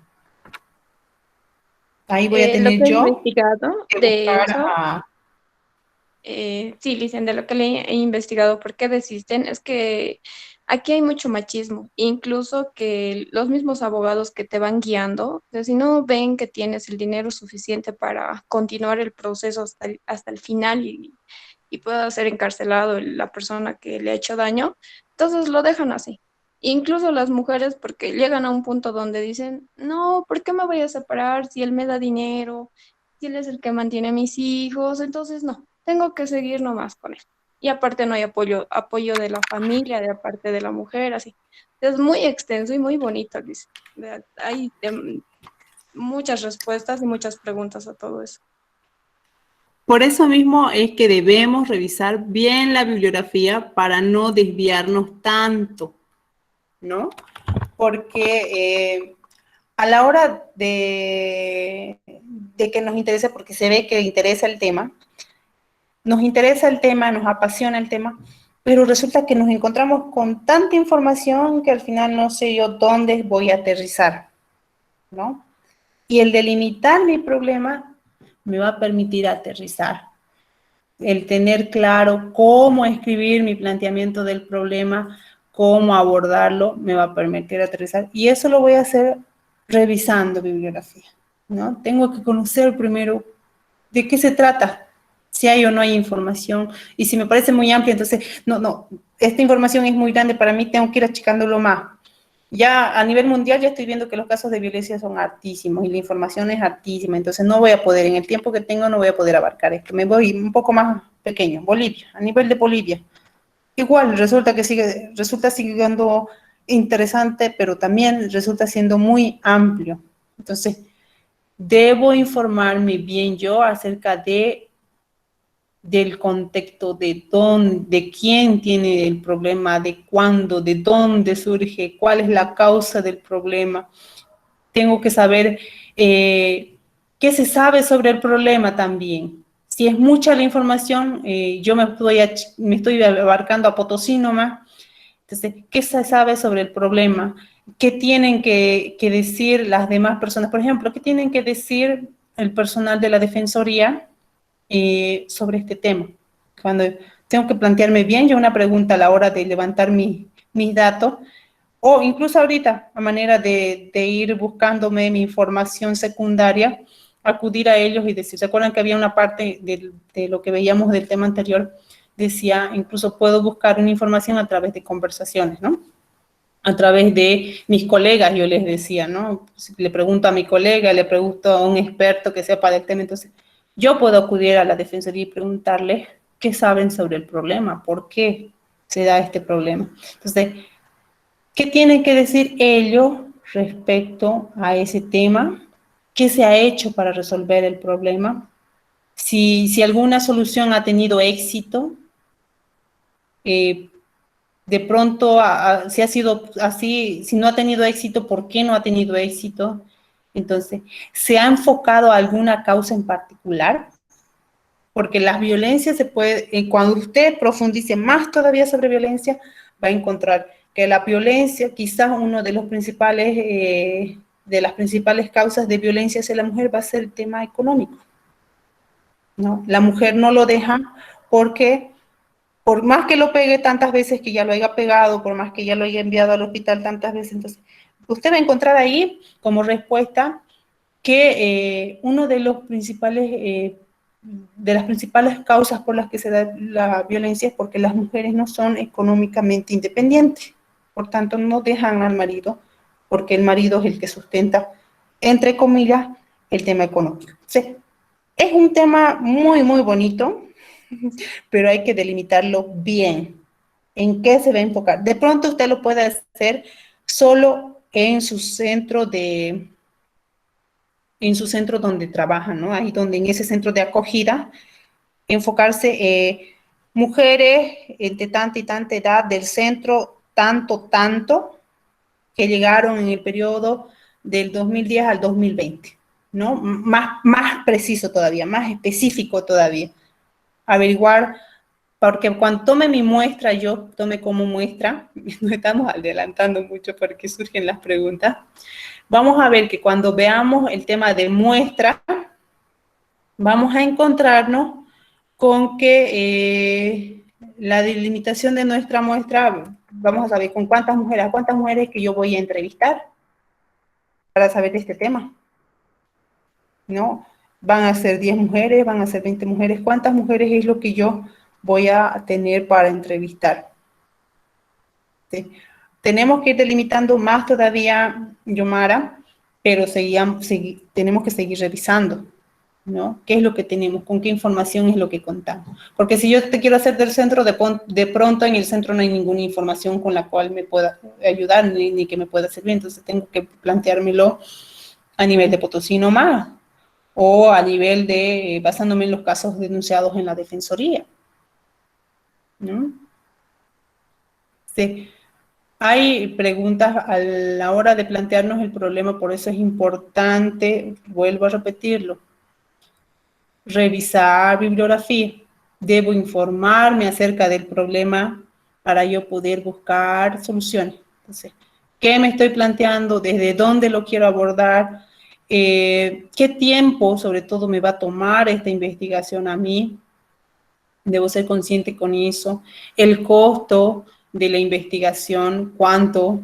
Ahí voy a Lo tener que he yo investigado que de buscar eso, a... sí, Licen, de lo que le he investigado, por qué desisten, es que aquí hay mucho machismo, incluso que los mismos abogados que te van guiando, o sea, si no ven que tienes el dinero suficiente para continuar el proceso hasta el final y pueda ser encarcelado la persona que le ha hecho daño, entonces lo dejan así. Incluso las mujeres, porque llegan a un punto donde dicen, no, ¿por qué me voy a separar si él me da dinero, si él es el que mantiene a mis hijos? Entonces, no, tengo que seguir nomás con él. Y aparte no hay apoyo de la familia, de la parte de la mujer, así. Es muy extenso y muy bonito, dice. Hay muchas respuestas y muchas preguntas a todo eso. Por eso mismo es que debemos revisar bien la bibliografía para no desviarnos tanto, ¿no? Porque a la hora de que nos interese, porque se ve que interesa el tema, nos apasiona el tema, pero resulta que nos encontramos con tanta información que al final no sé yo dónde voy a aterrizar, ¿no? Y el delimitar mi problema me va a permitir aterrizar. El tener claro cómo escribir mi planteamiento del problema, cómo abordarlo, me va a permitir aterrizar. Y eso lo voy a hacer revisando bibliografía, ¿no? Tengo que conocer primero de qué se trata, si hay o no hay información. Y si me parece muy amplia, entonces, no, esta información es muy grande para mí, tengo que ir achicándolo más. Ya a nivel mundial ya estoy viendo que los casos de violencia son altísimos y la información es altísima, entonces no voy a poder, en el tiempo que tengo no voy a poder abarcar esto. Me voy un poco más pequeño, Bolivia, a nivel de Bolivia. Igual resulta siendo interesante, pero también resulta siendo muy amplio. Entonces, debo informarme bien yo acerca del contexto, de quién tiene el problema, de cuándo, de dónde surge, cuál es la causa del problema. Tengo que saber qué se sabe sobre el problema también. Si es mucha la información, yo me estoy abarcando a Potosí nomás. Entonces, ¿qué se sabe sobre el problema? ¿Qué tienen que decir las demás personas? Por ejemplo, ¿qué tienen que decir el personal de la Defensoría sobre este tema? Cuando tengo que plantearme bien yo una pregunta a la hora de levantar mis datos, o incluso ahorita, a manera de ir buscándome mi información secundaria, acudir a ellos y decir, ¿se acuerdan que había una parte de lo que veíamos del tema anterior? Decía, incluso puedo buscar una información a través de conversaciones, ¿no? A través de mis colegas, yo les decía, ¿no? Si le pregunto a mi colega, le pregunto a un experto que sepa del tema, entonces yo puedo acudir a la Defensoría y preguntarles qué saben sobre el problema, por qué se da este problema. Entonces, ¿qué tienen que decir ellos respecto a ese tema? ¿Qué se ha hecho para resolver el problema? Si alguna solución ha tenido éxito, de pronto, si ha sido así, si no ha tenido éxito, ¿por qué no ha tenido éxito? Entonces, ¿se ha enfocado a alguna causa en particular? Porque las violencias cuando usted profundice más todavía sobre violencia, va a encontrar que la violencia, quizás uno de las principales causas de violencia hacia la mujer va a ser el tema económico, ¿no? La mujer no lo deja porque por más que lo pegue tantas veces, que ya lo haya pegado, por más que ya lo haya enviado al hospital tantas veces, entonces usted va a encontrar ahí como respuesta que uno de las principales causas por las que se da la violencia es porque las mujeres no son económicamente independientes, por tanto no dejan al marido, porque el marido es el que sustenta, entre comillas, el tema económico. Sí, es un tema muy, muy bonito, pero hay que delimitarlo bien. ¿En qué se va a enfocar? De pronto usted lo puede hacer solo en su centro donde trabaja, ¿no? Ahí donde en ese centro de acogida, enfocarse mujeres de tanta y tanta edad del centro, tanto, que llegaron en el periodo del 2010 al 2020, ¿no? Más preciso todavía, más específico todavía. Averiguar, porque cuando tome mi muestra, yo tome como muestra, no estamos adelantando mucho porque surgen las preguntas, vamos a ver que cuando veamos el tema de muestra, vamos a encontrarnos con que la delimitación de nuestra muestra vamos a saber con a cuántas mujeres que yo voy a entrevistar para saber de este tema, ¿no? Van a ser 10 mujeres, van a ser 20 mujeres, ¿cuántas mujeres es lo que yo voy a tener para entrevistar? ¿Sí? Tenemos que ir delimitando más todavía, Yomara, pero tenemos que seguir revisando, ¿no? ¿Qué es lo que tenemos? ¿Con qué información es lo que contamos? Porque si yo te quiero hacer del centro, de pronto en el centro no hay ninguna información con la cual me pueda ayudar ni que me pueda servir, entonces tengo que planteármelo a nivel de Potosí nomás, o a nivel de, basándome en los casos denunciados en la Defensoría, ¿no? Sí. Hay preguntas a la hora de plantearnos el problema, por eso es importante, vuelvo a repetirlo, revisar bibliografía. Debo informarme acerca del problema para yo poder buscar soluciones. Entonces, ¿qué me estoy planteando? ¿Desde dónde lo quiero abordar? ¿Qué tiempo, sobre todo, me va a tomar esta investigación a mí? Debo ser consciente con eso. El costo de la investigación, cuánto,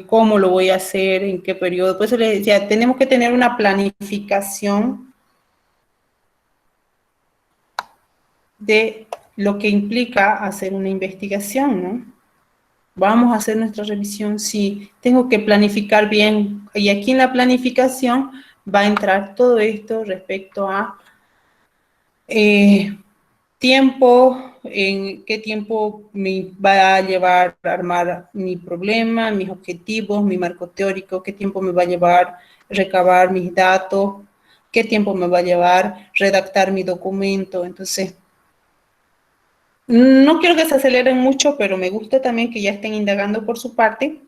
cómo lo voy a hacer, en qué periodo. Por eso les decía, tenemos que tener una planificación de lo que implica hacer una investigación, ¿no? Vamos a hacer nuestra revisión, sí, tengo que planificar bien. Y aquí en la planificación va a entrar todo esto respecto a tiempo, en qué tiempo me va a llevar a armar mi problema, mis objetivos, mi marco teórico, qué tiempo me va a llevar recabar mis datos, qué tiempo me va a llevar redactar mi documento. Entonces, no quiero que se aceleren mucho, pero me gusta también que ya estén indagando por su parte.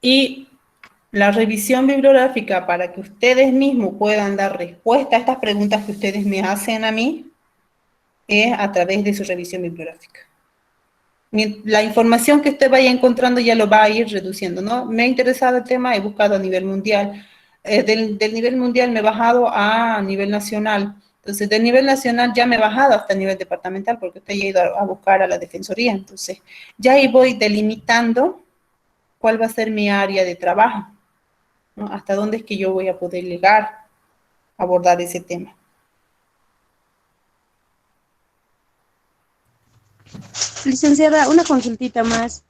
Y la revisión bibliográfica para que ustedes mismos puedan dar respuesta a estas preguntas que ustedes me hacen a mí es a través de su revisión bibliográfica. La información que usted vaya encontrando ya lo va a ir reduciendo, ¿no? Me ha interesado el tema, he buscado a nivel mundial. Del nivel mundial me he bajado a nivel nacional. Entonces, del nivel nacional ya me he bajado hasta el nivel departamental porque usted ya ha ido a buscar a la Defensoría. Entonces, ya ahí voy delimitando cuál va a ser mi área de trabajo, ¿no? Hasta dónde es que yo voy a poder llegar a abordar ese tema. Licenciada, una consultita más.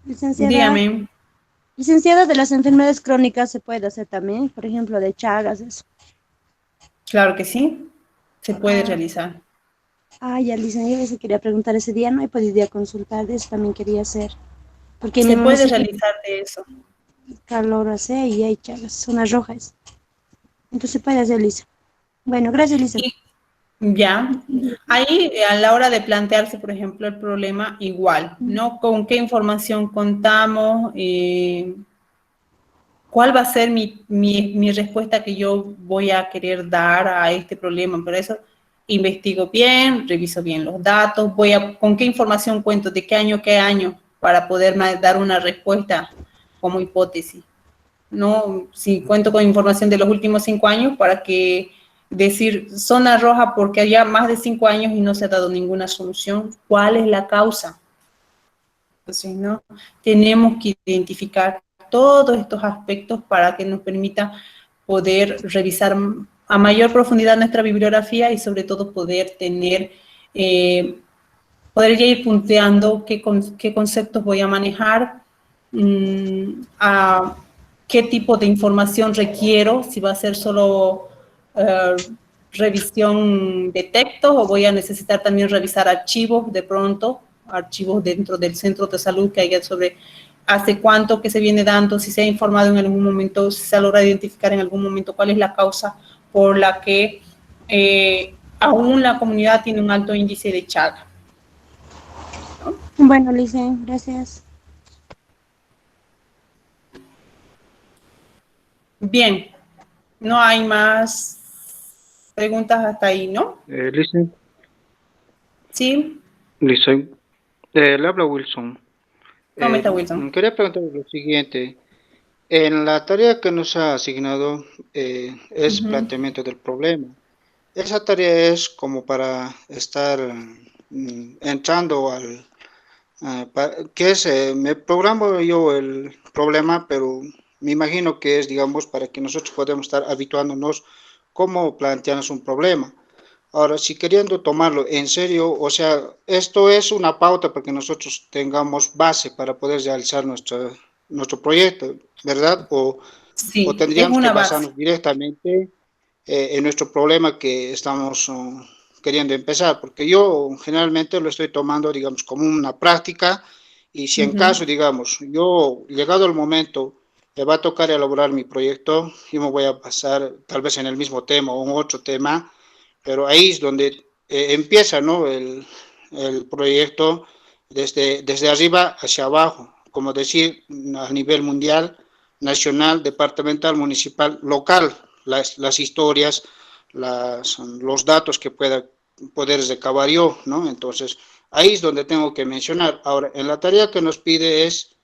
Licenciada, Dígame. licenciada, de las enfermedades crónicas se puede hacer también, por ejemplo, de Chagas, eso. Claro que sí, se puede Ah, realizar. ya, licenciada, se quería preguntar ese día, no he podido ir a consultar, de eso también quería hacer. Porque mi Se mamá puede sí realizar de eso. calor hace y hay Chagas, zonas rojas. Entonces se puede hacer, Lisa. Bueno, gracias, Lisa. Y ya, ahí a la hora de plantearse, por ejemplo, el problema, igual, ¿no? ¿Con qué información contamos? ¿Cuál va a ser mi respuesta que yo voy a querer dar a este problema? Por eso investigo bien, reviso bien los datos, con qué información cuento, de qué año, para poder dar una respuesta como hipótesis. ¿No? Si cuento con información de los últimos 5 años, para que decir zona roja porque haya más de 5 años y no se ha dado ninguna solución, ¿cuál es la causa? Entonces, ¿no? Tenemos que identificar todos estos aspectos para que nos permita poder revisar a mayor profundidad nuestra bibliografía y sobre todo poder tener, poder ya ir punteando qué conceptos voy a manejar, a qué tipo de información requiero, si va a ser solo revisión de textos o voy a necesitar también revisar archivos de pronto, archivos dentro del centro de salud que haya sobre hace cuánto que se viene dando, si se ha informado en algún momento, si se ha logrado identificar en algún momento cuál es la causa por la que aún la comunidad tiene un alto índice de Chaga. Bueno, Lisa, gracias. Bien, no hay más preguntas hasta ahí, ¿no? Listen, Sí, listen, le habla Wilson. ¿cómo está Wilson? Quería preguntar lo siguiente. En la tarea que nos ha asignado es planteamiento del problema. Esa tarea es como para estar entrando al, que es, me programo yo el problema, pero me imagino que es, digamos, para que nosotros podamos estar habituándonos cómo plantearnos un problema. Ahora, si queriendo tomarlo en serio, o sea, esto es una pauta para que nosotros tengamos base para poder realizar nuestro proyecto, ¿verdad? O Sí, es tendríamos que una base. basarnos directamente en nuestro problema que estamos queriendo empezar, porque yo generalmente lo estoy tomando, digamos, como una práctica, y si en Ujú. caso, digamos, yo, llegado el momento, me va a tocar elaborar mi proyecto, yo me voy a pasar tal vez en el mismo tema o en otro tema, pero ahí es donde empieza, ¿no? El proyecto desde arriba hacia abajo, como decir, a nivel mundial, nacional, departamental, municipal, local, las historias, los datos que pueda poder recabar yo, ¿no? Entonces, ahí es donde tengo que mencionar. Ahora, en la tarea que nos pide es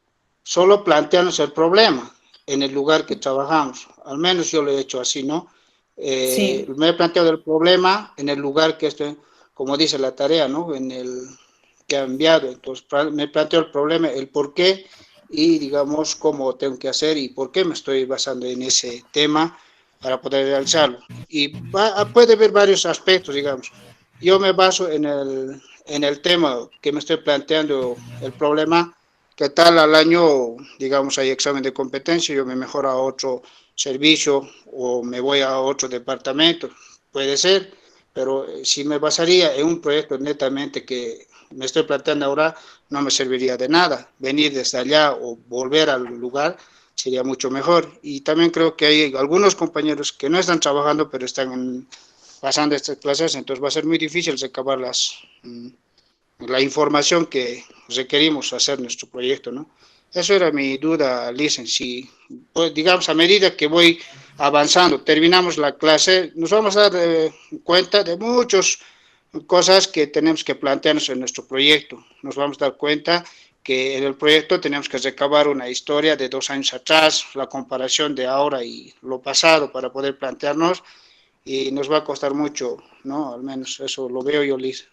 solo plantearnos el problema en el lugar que trabajamos. Al menos yo lo he hecho así, ¿no? Sí, Me he planteado el problema en el lugar que estoy, como dice la tarea, ¿no? En el que ha enviado. Entonces, me planteo el problema, el por qué y, digamos, cómo tengo que hacer y por qué me estoy basando en ese tema para poder realizarlo. Y puede haber varios aspectos, digamos. Yo me baso en el tema que me estoy planteando, el problema. ¿Qué tal al año, digamos, hay examen de competencia, yo me mejoro a otro servicio o me voy a otro departamento? Puede ser, pero si me basaría en un proyecto netamente que me estoy planteando ahora, no me serviría de nada. Venir desde allá o volver al lugar sería mucho mejor. Y también creo que hay algunos compañeros que no están trabajando, pero están pasando estas clases, entonces va a ser muy difícil recabar la información que requerimos hacer nuestro proyecto, ¿no? Eso era mi duda, Licen. Si, pues, digamos, a medida que voy avanzando, terminamos la clase, nos vamos a dar cuenta de muchas cosas que tenemos que plantearnos en nuestro proyecto. Nos vamos a dar cuenta que en el proyecto tenemos que recabar una historia de 2 años atrás, la comparación de ahora y lo pasado para poder plantearnos, y nos va a costar mucho, ¿no? Al menos eso lo veo yo, Liz.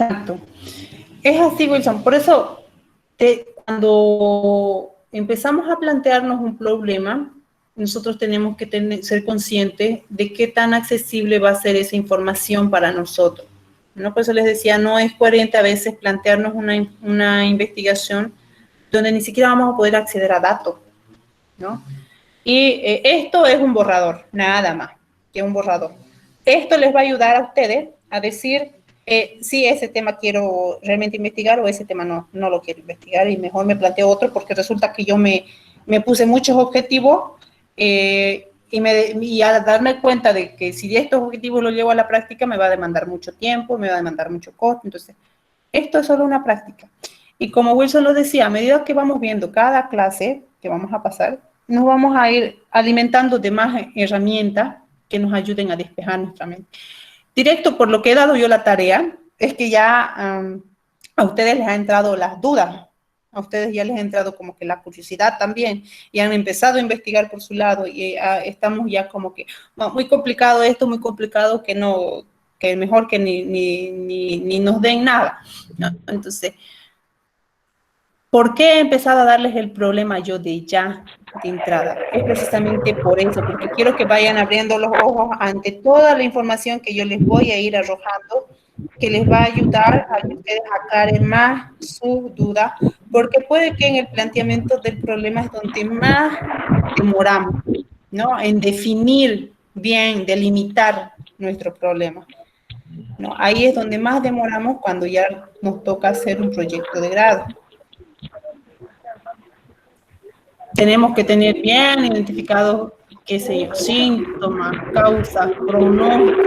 exacto. Es así, Wilson. Por eso, cuando empezamos a plantearnos un problema, nosotros tenemos que ser conscientes de qué tan accesible va a ser esa información para nosotros, ¿no? Por eso les decía, no es coherente a veces plantearnos una investigación donde ni siquiera vamos a poder acceder a datos, ¿no? Y esto es un borrador, nada más que un borrador. Esto les va a ayudar a ustedes a decir si ese tema quiero realmente investigar o ese tema no lo quiero investigar y mejor me planteo otro, porque resulta que yo me puse muchos objetivos y al darme cuenta de que si estos objetivos los llevo a la práctica me va a demandar mucho tiempo, me va a demandar mucho costo. Entonces, esto es solo una práctica. Y como Wilson lo decía, a medida que vamos viendo cada clase que vamos a pasar, nos vamos a ir alimentando de más herramientas que nos ayuden a despejar nuestra mente. Directo, por lo que he dado yo la tarea, es que ya a ustedes les ha entrado las dudas, a ustedes ya les ha entrado como que la curiosidad también, y han empezado a investigar por su lado, y estamos ya como que, muy complicado esto, muy complicado, que mejor que ni nos den nada, ¿no? Entonces, ¿por qué he empezado a darles el problema yo de ya, de entrada? Es precisamente por eso, porque quiero que vayan abriendo los ojos ante toda la información que yo les voy a ir arrojando, que les va a ayudar a que ustedes aclaren más su duda, porque puede que en el planteamiento del problema es donde más demoramos, ¿no? En definir bien, delimitar nuestro problema, ¿no? Ahí es donde más demoramos cuando ya nos toca hacer un proyecto de grado. Tenemos que tener bien identificados, qué sé yo, síntomas, causas, pronósticos,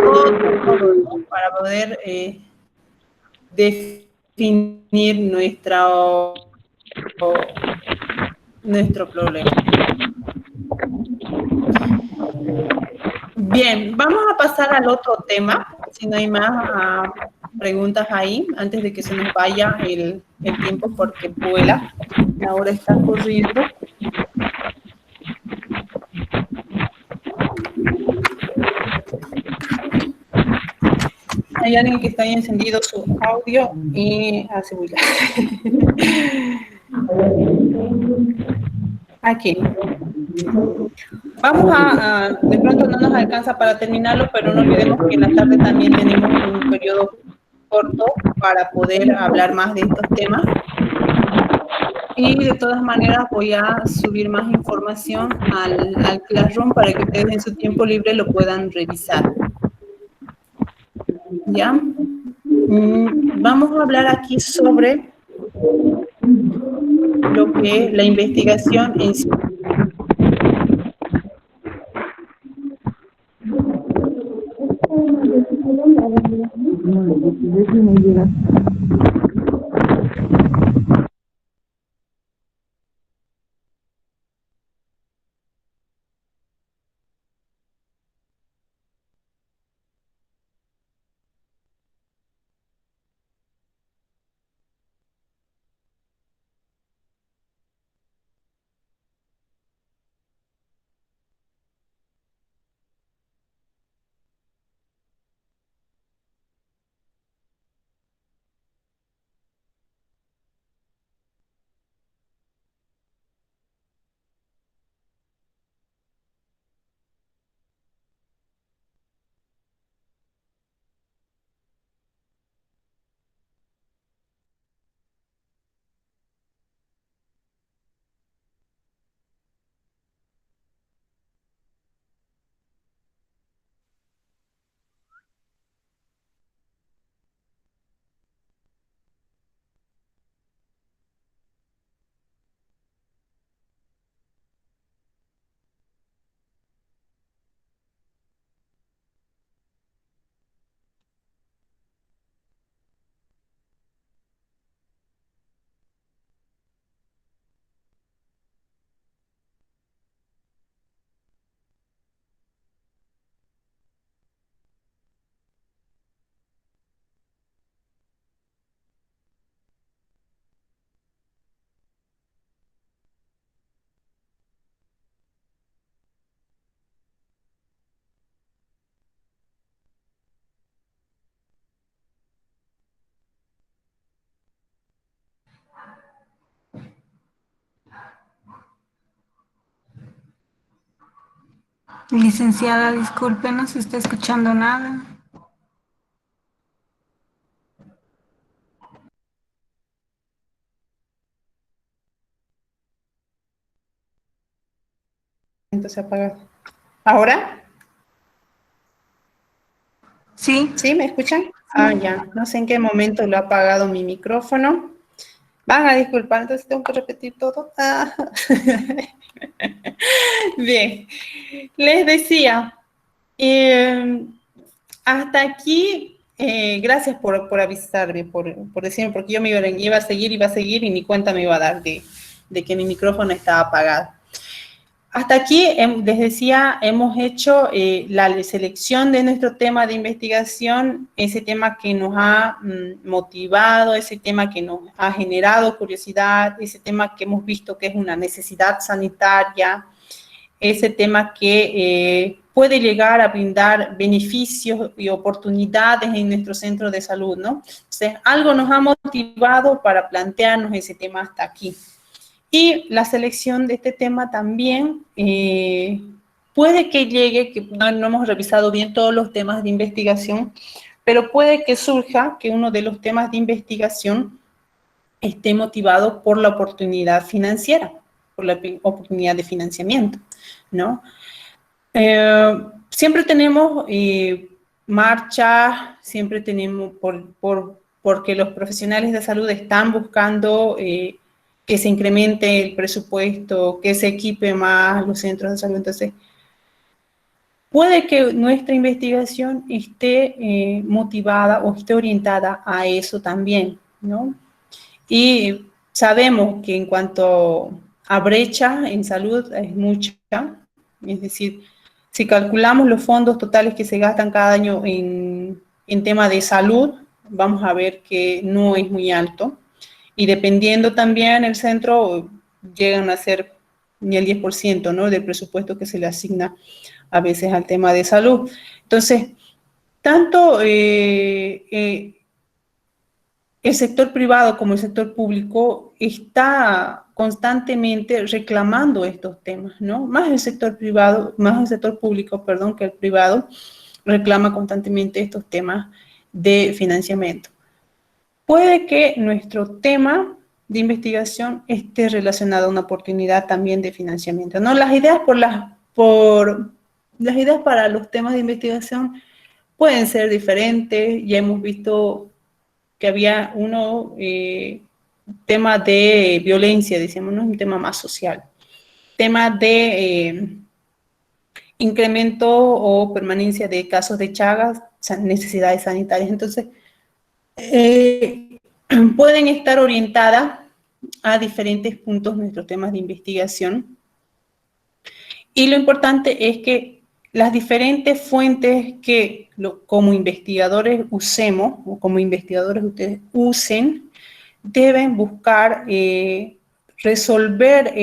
todo, ¿no? Para poder definir nuestro problema. Bien, vamos a pasar al otro tema, si no hay más preguntas ahí, antes de que se nos vaya el tiempo, porque vuela, la hora está corriendo. Hay alguien que está ahí encendido su audio y hace bulla. Aquí. Vamos de pronto no nos alcanza para terminarlo, pero no olvidemos que en la tarde también tenemos un periodo corto para poder hablar más de estos temas. Y de todas maneras voy a subir más información al Classroom para que ustedes en su tiempo libre lo puedan revisar. ¿Ya? Vamos a hablar aquí sobre lo que es la investigación en sí. Licenciada, disculpe, no se está escuchando nada. Entonces apaga. ¿Ahora? Sí. ¿Sí? ¿Me escuchan? Ah, ya. No sé en qué momento lo ha apagado mi micrófono. Van a disculpar, entonces tengo que repetir todo. Ah. Bien. Les decía, hasta aquí, gracias por avisarme, por decirme, porque yo me iba a seguir y ni cuenta me iba a dar de que mi micrófono estaba apagado. Hasta aquí, les decía, hemos hecho la selección de nuestro tema de investigación, ese tema que nos ha motivado, ese tema que nos ha generado curiosidad, ese tema que hemos visto que es una necesidad sanitaria, ese tema que puede llegar a brindar beneficios y oportunidades en nuestro centro de salud, ¿no? Entonces, algo nos ha motivado para plantearnos ese tema hasta aquí. Y la selección de este tema también puede que llegue, que no hemos revisado bien todos los temas de investigación, pero puede que surja que uno de los temas de investigación esté motivado por la oportunidad financiera, por la oportunidad de financiamiento, ¿no? Siempre tenemos marchas, siempre tenemos, porque los profesionales de salud están buscando que se incremente el presupuesto, que se equipe más los centros de salud. Entonces, puede que nuestra investigación esté motivada o esté orientada a eso también, ¿no? Y sabemos que en cuanto a brecha en salud es mucha, es decir, si calculamos los fondos totales que se gastan cada año en tema de salud, vamos a ver que no es muy alto. Y dependiendo también el centro, llegan a ser ni el 10%, ¿no?, del presupuesto que se le asigna a veces al tema de salud. Entonces, tanto el sector privado como el sector público está constantemente reclamando estos temas, ¿no? Más el sector privado, más el sector público, perdón, que el privado reclama constantemente estos temas de financiamiento. Puede que nuestro tema de investigación esté relacionado a una oportunidad también de financiamiento, ¿no? Las ideas las ideas para los temas de investigación pueden ser diferentes. Ya hemos visto que había tema de violencia, decíamos, ¿no? Un tema más social. Tema de incremento o permanencia de casos de Chagas, necesidades sanitarias. Entonces, pueden estar orientadas a diferentes puntos nuestros temas de investigación. Y lo importante es que las diferentes fuentes que como investigadores usemos, o como investigadores ustedes usen, deben buscar resolver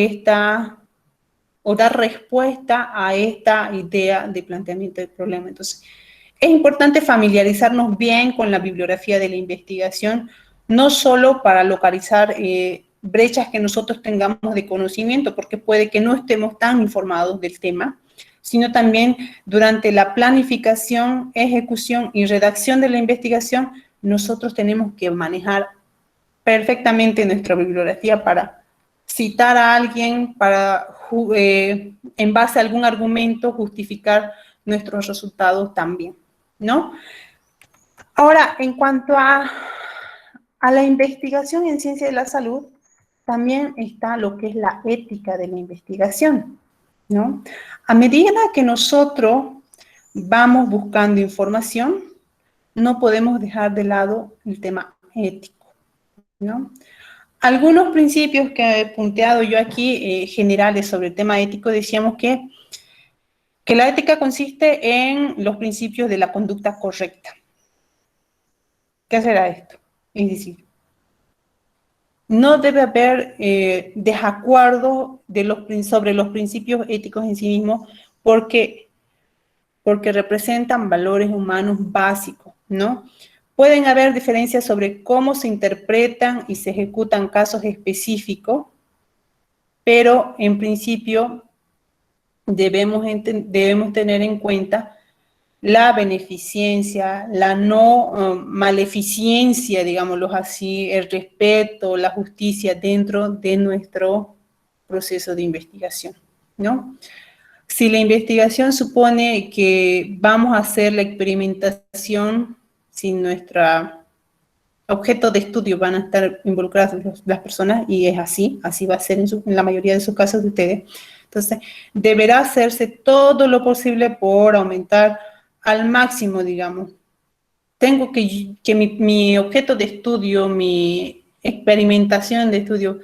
o dar respuesta a esta idea de planteamiento del problema. Entonces, es importante familiarizarnos bien con la bibliografía de la investigación, no solo para localizar brechas que nosotros tengamos de conocimiento, porque puede que no estemos tan informados del tema, sino también durante la planificación, ejecución y redacción de la investigación, nosotros tenemos que manejar perfectamente nuestra bibliografía para citar a alguien, para en base a algún argumento justificar nuestros resultados también, ¿no? Ahora, en cuanto a la investigación en ciencia de la salud, también está lo que es la ética de la investigación, ¿no? A medida que nosotros vamos buscando información, no podemos dejar de lado el tema ético, ¿no? Algunos principios que he punteado yo aquí, generales sobre el tema ético, decíamos que la ética consiste en los principios de la conducta correcta. ¿Qué será esto? Es decir, no debe haber desacuerdo sobre los principios éticos en sí mismos porque representan valores humanos básicos, ¿no? Pueden haber diferencias sobre cómo se interpretan y se ejecutan casos específicos, pero en principio debemos tener en cuenta la beneficencia, la no maleficencia, digámoslo así, el respeto, la justicia dentro de nuestro proceso de investigación, ¿no? Si la investigación supone que vamos a hacer la experimentación, si nuestro objeto de estudio van a estar involucradas las personas, y es así va a ser en la mayoría de sus casos de ustedes, entonces deberá hacerse todo lo posible por aumentar al máximo, digamos. Tengo que mi objeto de estudio, mi experimentación de estudio,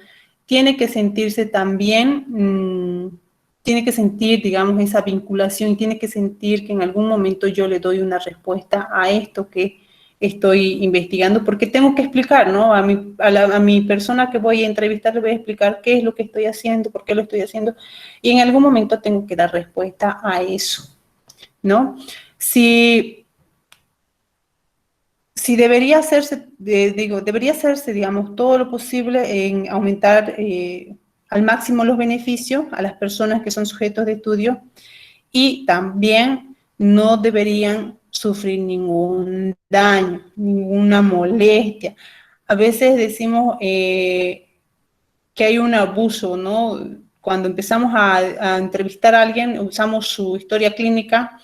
tiene que sentirse también, tiene que sentir, digamos, esa vinculación, tiene que sentir que en algún momento yo le doy una respuesta a esto que estoy investigando, porque tengo que explicar, ¿no? A mi persona que voy a entrevistar le voy a explicar qué es lo que estoy haciendo, por qué lo estoy haciendo, y en algún momento tengo que dar respuesta a eso, ¿no? Si debería hacerse, digamos, todo lo posible en aumentar al máximo los beneficios a las personas que son sujetos de estudio, y también no deberían sufrir ningún daño, ninguna molestia. A veces decimos que hay un abuso, ¿no? Cuando empezamos a entrevistar a alguien, usamos su historia clínica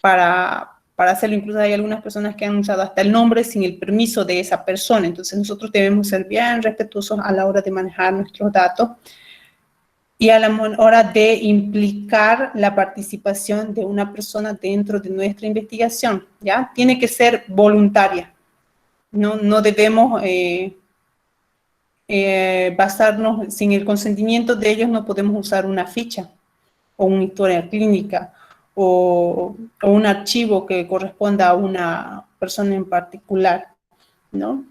para hacerlo. Incluso hay algunas personas que han usado hasta el nombre sin el permiso de esa persona. Entonces nosotros debemos ser bien respetuosos a la hora de manejar nuestros datos y a la hora de implicar la participación de una persona dentro de nuestra investigación, ¿ya? Tiene que ser voluntaria. No debemos basarnos, sin el consentimiento de ellos no podemos usar una ficha o una historia clínica o un archivo que corresponda a una persona en particular, ¿no?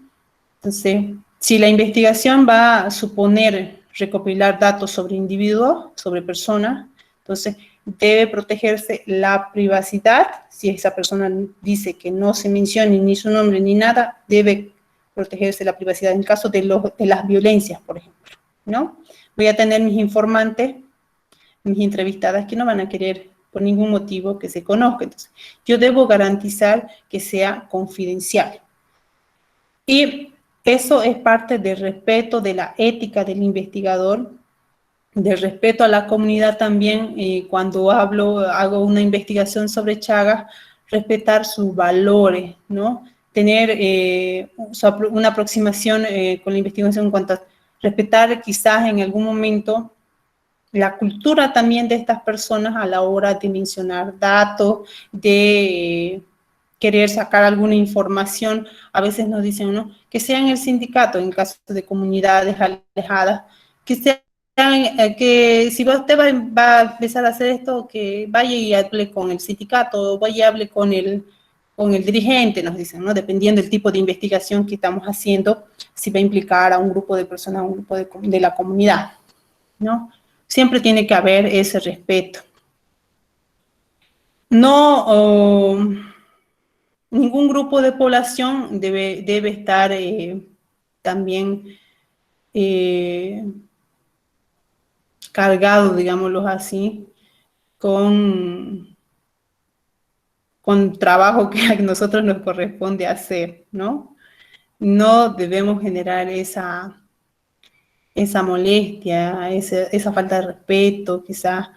Entonces, si la investigación va a suponer recopilar datos sobre individuos, sobre personas, entonces debe protegerse la privacidad. Si esa persona dice que no se mencione ni su nombre ni nada, debe protegerse la privacidad en caso de las violencias, por ejemplo, ¿no? Voy a tener mis informantes, mis entrevistadas, que no van a querer por ningún motivo que se conozca. Entonces, yo debo garantizar que sea confidencial. Y eso es parte del respeto, de la ética del investigador, del respeto a la comunidad también. Cuando hago una investigación sobre Chagas, respetar sus valores, ¿no? Tener una aproximación con la investigación en cuanto a respetar quizás en algún momento la cultura también de estas personas a la hora de mencionar datos, de querer sacar alguna información. A veces nos dicen, ¿no?, que sea en el sindicato, en caso de comunidades alejadas, que sean, que si usted va a empezar a hacer esto, que vaya y hable con el sindicato, vaya y hable con el dirigente, nos dicen, ¿no?, dependiendo del tipo de investigación que estamos haciendo, si va a implicar a un grupo de personas, a un grupo de la comunidad, ¿no? Siempre tiene que haber ese respeto. No, ningún grupo de población debe estar también cargado, digámoslo así, con trabajo que a nosotros nos corresponde hacer, ¿no? No debemos generar esa molestia, esa falta de respeto, quizás,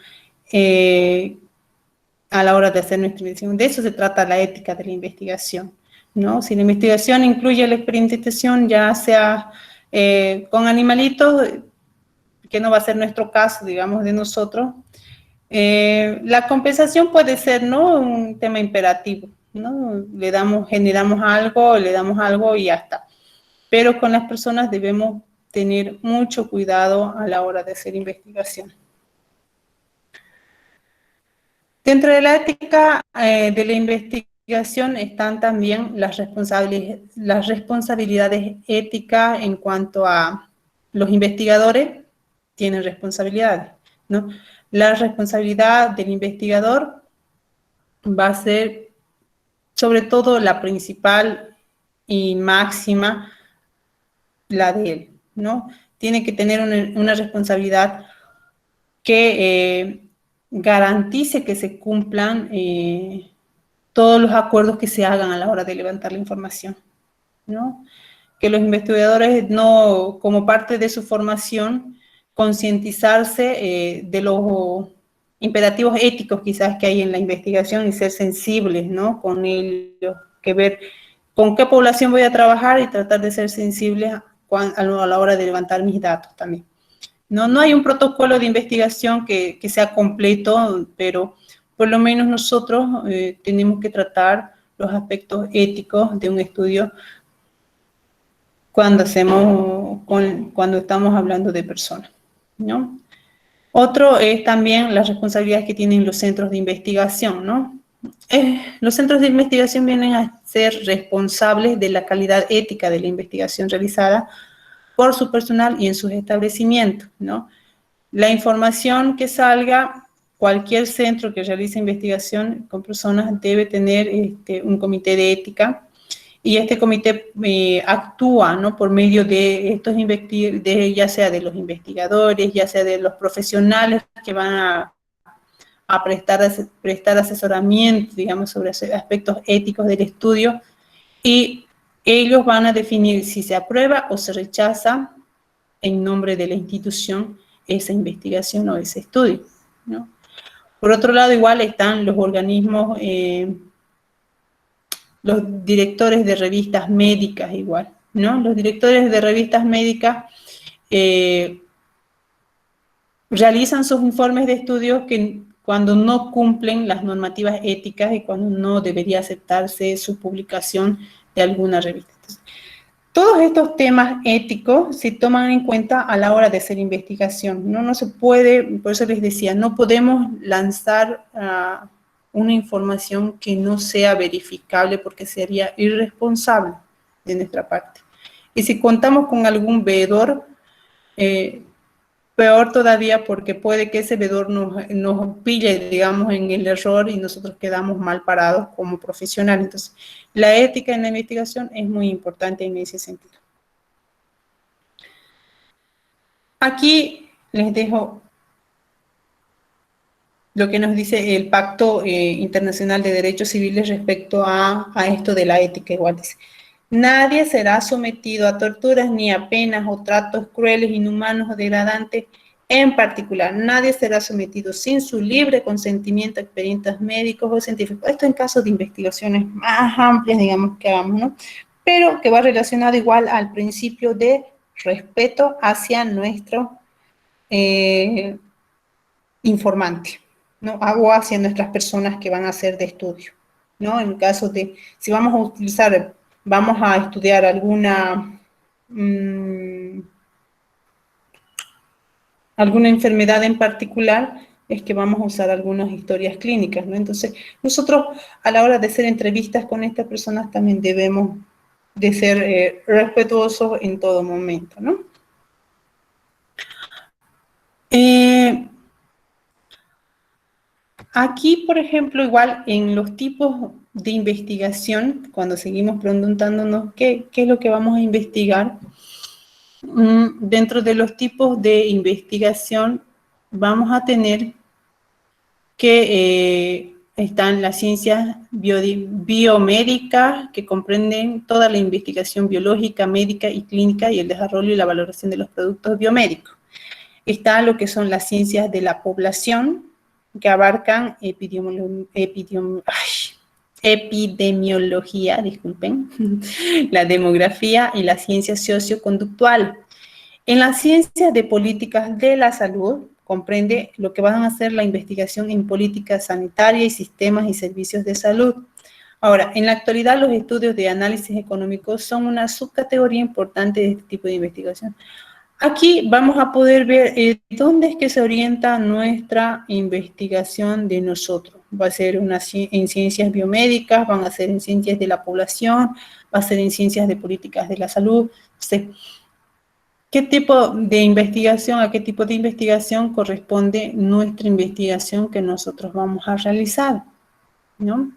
a la hora de hacer nuestra investigación. De eso se trata la ética de la investigación, ¿no? Si la investigación incluye la experimentación, ya sea con animalitos, que no va a ser nuestro caso, digamos, de nosotros, la compensación puede ser, ¿no?, un tema imperativo, ¿no? Generamos algo, le damos algo y ya está. Pero con las personas debemos tener mucho cuidado a la hora de hacer investigación. Dentro de la ética de la investigación están también las responsabilidades éticas en cuanto a los investigadores tienen responsabilidades, ¿no? La responsabilidad del investigador va a ser sobre todo la principal y máxima, la de él, ¿no? Tiene que tener una responsabilidad que garantice que se cumplan todos los acuerdos que se hagan a la hora de levantar la información, ¿no? Que los investigadores, no, como parte de su formación, concientizarse de los imperativos éticos quizás que hay en la investigación y ser sensibles, ¿no?, con ellos, que ver con qué población voy a trabajar y tratar de ser sensibles a la hora de levantar mis datos también. No hay un protocolo de investigación que sea completo, pero por lo menos nosotros tenemos que tratar los aspectos éticos de un estudio cuando estamos hablando de personas, ¿no? Otro es también las responsabilidades que tienen los centros de investigación, ¿no? Los centros de investigación vienen a ser responsables de la calidad ética de la investigación realizada por su personal y en sus establecimientos, ¿no? La información que salga, cualquier centro que realice investigación con personas debe tener un comité de ética, y este comité actúa, ¿no?, por medio de estos ya sea de los investigadores, ya sea de los profesionales que van a prestar asesoramiento, digamos, sobre aspectos éticos del estudio, y ellos van a definir si se aprueba o se rechaza en nombre de la institución esa investigación o ese estudio, ¿no? Por otro lado, igual están los organismos, los directores de revistas médicas igual, ¿no? Los directores de revistas médicas realizan sus informes de estudios que cuando no cumplen las normativas éticas y cuando no debería aceptarse su publicación de alguna revista. Entonces, todos estos temas éticos se toman en cuenta a la hora de hacer investigación. No se puede, por eso les decía, no podemos lanzar una información que no sea verificable porque sería irresponsable de nuestra parte. Y si contamos con algún veedor, peor todavía porque puede que ese veedor nos pille, digamos, en el error y nosotros quedamos mal parados como profesionales. Entonces, la ética en la investigación es muy importante en ese sentido. Aquí les dejo lo que nos dice el Pacto Internacional de Derechos Civiles respecto a esto de la ética. Igual dice: nadie será sometido a torturas ni a penas o tratos crueles, inhumanos o degradantes. En particular, nadie será sometido sin su libre consentimiento a expedientes médicos o científicos. Esto en caso de investigaciones más amplias, digamos, que hagamos, ¿no? Pero que va relacionado igual al principio de respeto hacia nuestro informante, ¿no? O hacia nuestras personas que van a hacer de estudio, ¿no? En caso de, si vamos a utilizar, vamos a estudiar alguna enfermedad en particular, es que vamos a usar algunas historias clínicas, ¿no? Entonces, nosotros a la hora de hacer entrevistas con estas personas también debemos de ser respetuosos en todo momento, ¿no? Aquí, por ejemplo, igual en los tipos de investigación, cuando seguimos preguntándonos qué es lo que vamos a investigar, dentro de los tipos de investigación vamos a tener que están las ciencias biomédicas, que comprenden toda la investigación biológica, médica y clínica y el desarrollo y la valoración de los productos biomédicos. Está lo que son las ciencias de la población, que abarcan epidemiología, disculpen, la demografía y la ciencia socioconductual. En las ciencias de políticas de la salud, comprende lo que van a hacer la investigación en política sanitaria y sistemas y servicios de salud. Ahora, en la actualidad los estudios de análisis económico son una subcategoría importante de este tipo de investigación. Aquí vamos a poder ver dónde es que se orienta nuestra investigación de nosotros. Va a ser en ciencias biomédicas, van a ser en ciencias de la población, va a ser en ciencias de políticas de la salud. Entonces, ¿qué tipo de investigación, a qué tipo de investigación corresponde nuestra investigación que nosotros vamos a realizar, ¿no?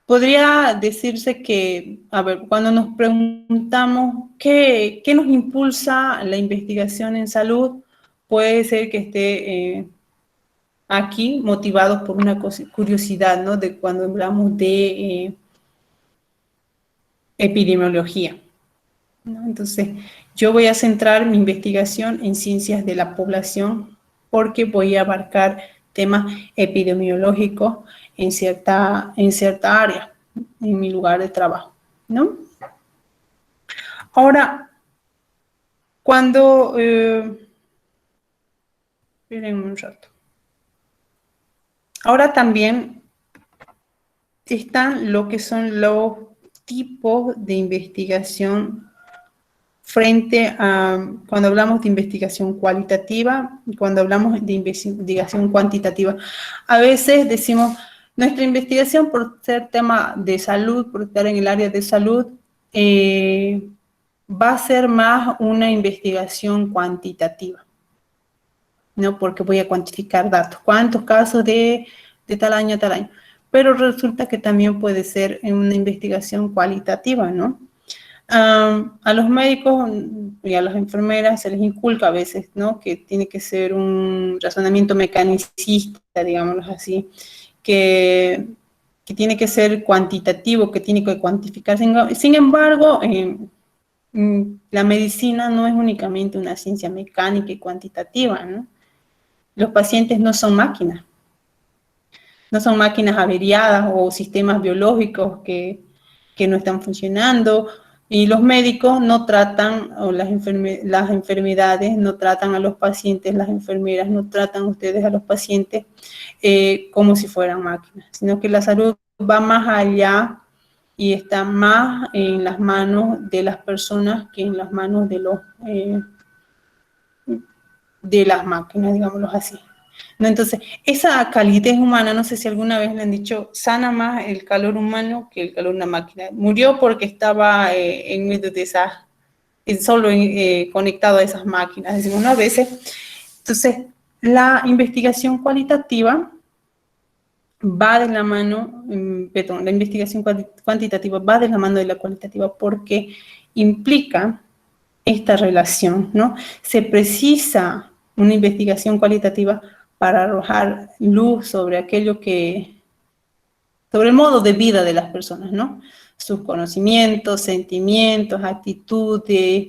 Podría decirse que, a ver, cuando nos preguntamos qué nos impulsa la investigación en salud, puede ser que esté aquí motivados por una curiosidad, ¿no? De cuando hablamos de epidemiología, ¿no? Entonces, yo voy a centrar mi investigación en ciencias de la población porque voy a abarcar temas epidemiológicos en cierta área, en mi lugar de trabajo, ¿no? Ahora, cuando... esperen un rato. Ahora también están lo que son los tipos de investigación frente a cuando hablamos de investigación cualitativa y cuando hablamos de investigación cuantitativa. A veces decimos, nuestra investigación por ser tema de salud, por estar en el área de salud, va a ser más una investigación cuantitativa, ¿no? Porque voy a cuantificar datos, cuántos casos de tal año a tal año. Pero resulta que también puede ser una investigación cualitativa, ¿no? A los médicos y a las enfermeras se les inculca a veces, ¿no? Que tiene que ser un razonamiento mecanicista, digámoslo así, que tiene que ser cuantitativo, que tiene que cuantificar. Sin embargo, la medicina no es únicamente una ciencia mecánica y cuantitativa, ¿no? Los pacientes no son máquinas. No son máquinas averiadas o sistemas biológicos que no están funcionando. Y los médicos no tratan, o las enfermedades no tratan a los pacientes, las enfermeras no tratan ustedes a los pacientes como si fueran máquinas, sino que la salud va más allá y está más en las manos de las personas que en las manos de las máquinas, digámoslo así. ¿No? Entonces, esa calidez humana, no sé si alguna vez le han dicho, sana más el calor humano que el calor de una máquina. Murió porque estaba en medio de solo conectado a esas máquinas, decimos, ¿no? A veces. Entonces, la investigación cualitativa va de la mano, perdón, la investigación cuantitativa va de la mano de la cualitativa porque implica esta relación, ¿no? Se precisa una investigación cualitativa para arrojar luz sobre aquello que, sobre el modo de vida de las personas, ¿no? Sus conocimientos, sentimientos, actitudes,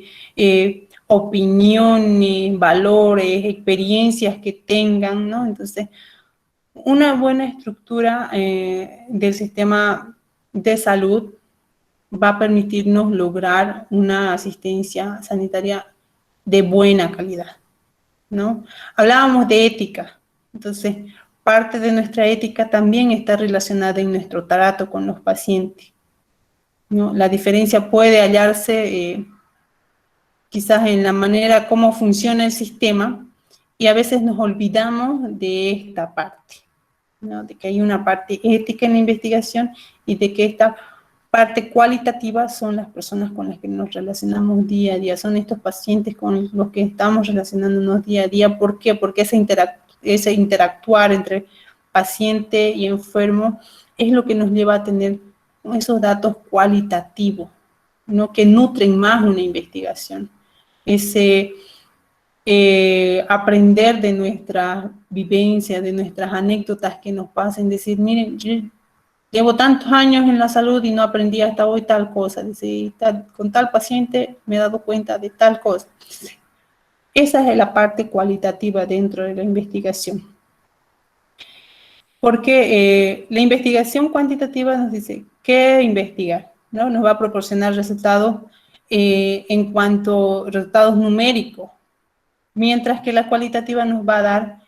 opiniones, valores, experiencias que tengan, ¿no? Entonces, una buena estructura del sistema de salud va a permitirnos lograr una asistencia sanitaria de buena calidad, ¿no? Hablábamos de ética, entonces parte de nuestra ética también está relacionada en nuestro trato con los pacientes, ¿no? La diferencia puede hallarse quizás en la manera como funciona el sistema y a veces nos olvidamos de esta parte, ¿no? De que hay una parte ética en la investigación y de que esta parte cualitativa son las personas con las que nos relacionamos día a día, son estos pacientes con los que estamos relacionándonos día a día. ¿Por qué? Porque ese interactuar entre paciente y enfermo es lo que nos lleva a tener esos datos cualitativos, ¿no? Que nutren más una investigación. Ese aprender de nuestras vivencias, de nuestras anécdotas que nos pasen, decir, miren, yo llevo tantos años en la salud y no aprendí hasta hoy tal cosa, dice, con tal paciente me he dado cuenta de tal cosa. Esa es la parte cualitativa dentro de la investigación. Porque la investigación cuantitativa nos dice qué investigar, ¿no? Nos va a proporcionar resultados en cuanto a resultados numéricos, mientras que la cualitativa nos va a dar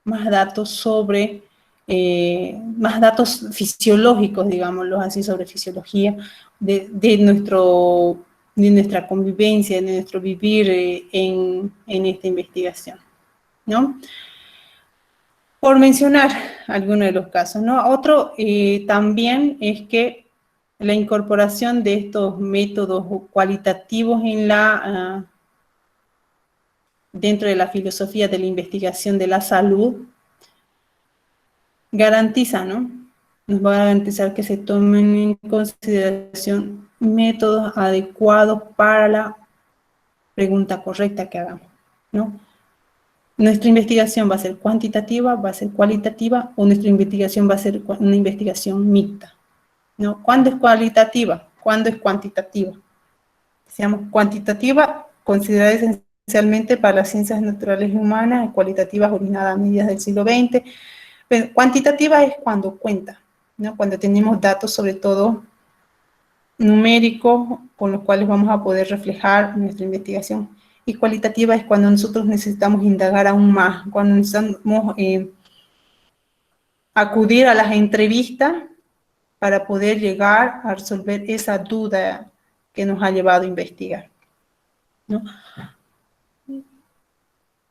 más datos sobre, más datos fisiológicos, digámoslo así, sobre fisiología de nuestra convivencia, de nuestro vivir en esta investigación, ¿no? Por mencionar algunos de los casos, ¿no? Otro también es que la incorporación de estos métodos cualitativos en dentro de la filosofía de la investigación de la salud, garantiza, ¿no? Nos va a garantizar que se tomen en consideración métodos adecuados para la pregunta correcta que hagamos, ¿no? Nuestra investigación va a ser cuantitativa, va a ser cualitativa, o nuestra investigación va a ser una investigación mixta, ¿no? ¿Cuándo es cualitativa? ¿Cuándo es cuantitativa? Seamos cuantitativa, considerada esencialmente para las ciencias naturales y humanas, cualitativas originadas a mediados del siglo XX. Pero cuantitativa es cuando cuenta, ¿no? Cuando tenemos datos sobre todo numéricos con los cuales vamos a poder reflejar nuestra investigación. Y cualitativa es cuando nosotros necesitamos indagar aún más, cuando necesitamos acudir a las entrevistas para poder llegar a resolver esa duda que nos ha llevado a investigar, ¿no?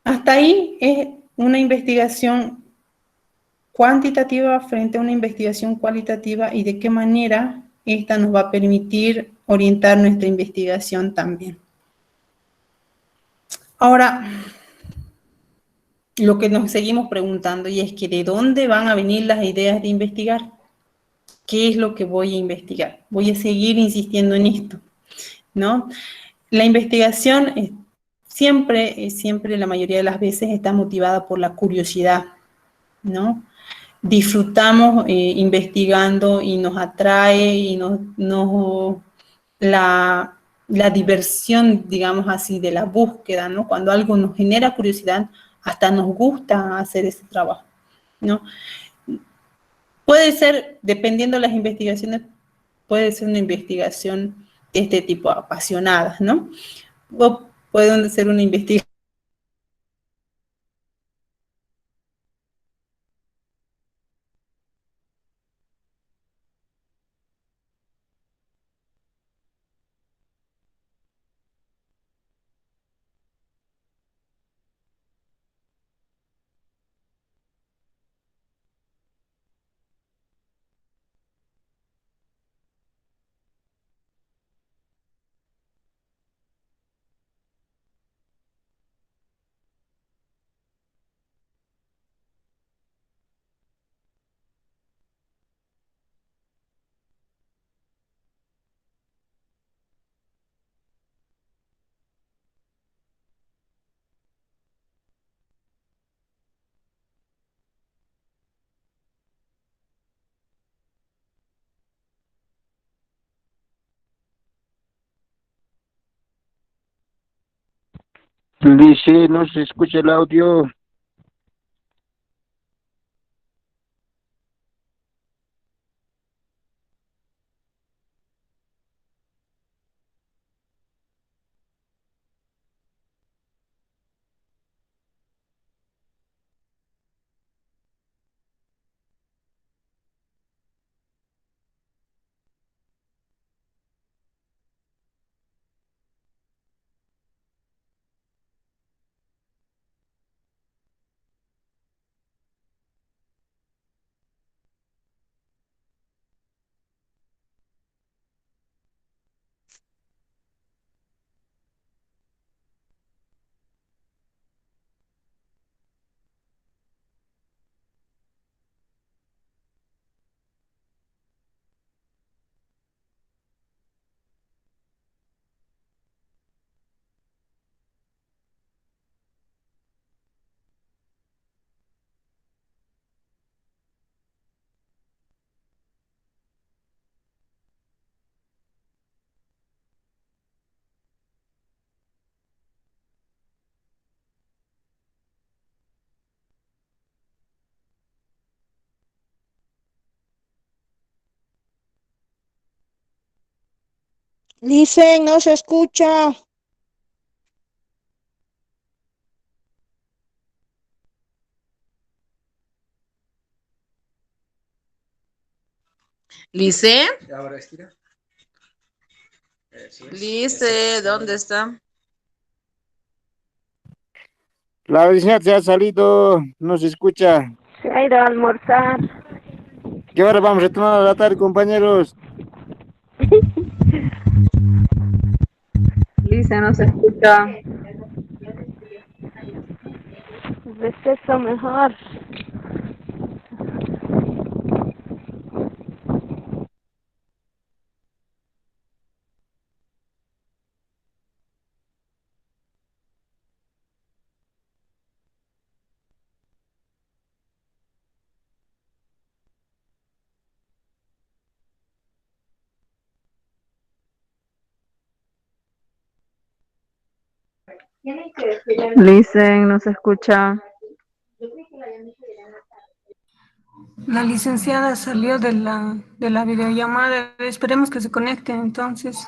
Hasta ahí es una investigación cuantitativa frente a una investigación cualitativa y de qué manera esta nos va a permitir orientar nuestra investigación también. Ahora, lo que nos seguimos preguntando y es que ¿de dónde van a venir las ideas de investigar? ¿Qué es lo que voy a investigar? Voy a seguir insistiendo en esto, ¿no? La investigación siempre, la mayoría de las veces está motivada por la curiosidad, ¿no? Disfrutamos investigando y nos atrae y la diversión, digamos así, de la búsqueda, ¿no? Cuando algo nos genera curiosidad, hasta nos gusta hacer ese trabajo, ¿no? Puede ser, dependiendo de las investigaciones, puede ser una investigación de este tipo, apasionada, ¿no? O puede ser una investigación Dice, no se escucha el audio. Dicen, no se escucha. Lice, Lice, ¿dónde está? La vecina se ha salido, no se escucha. Se ha ido a almorzar. ¿Qué hora vamos a tomar a la tarde, compañeros? Lice, no se escucha. Receso mejor. Lice, no se escucha. La licenciada salió de la videollamada. Esperemos que se conecte entonces.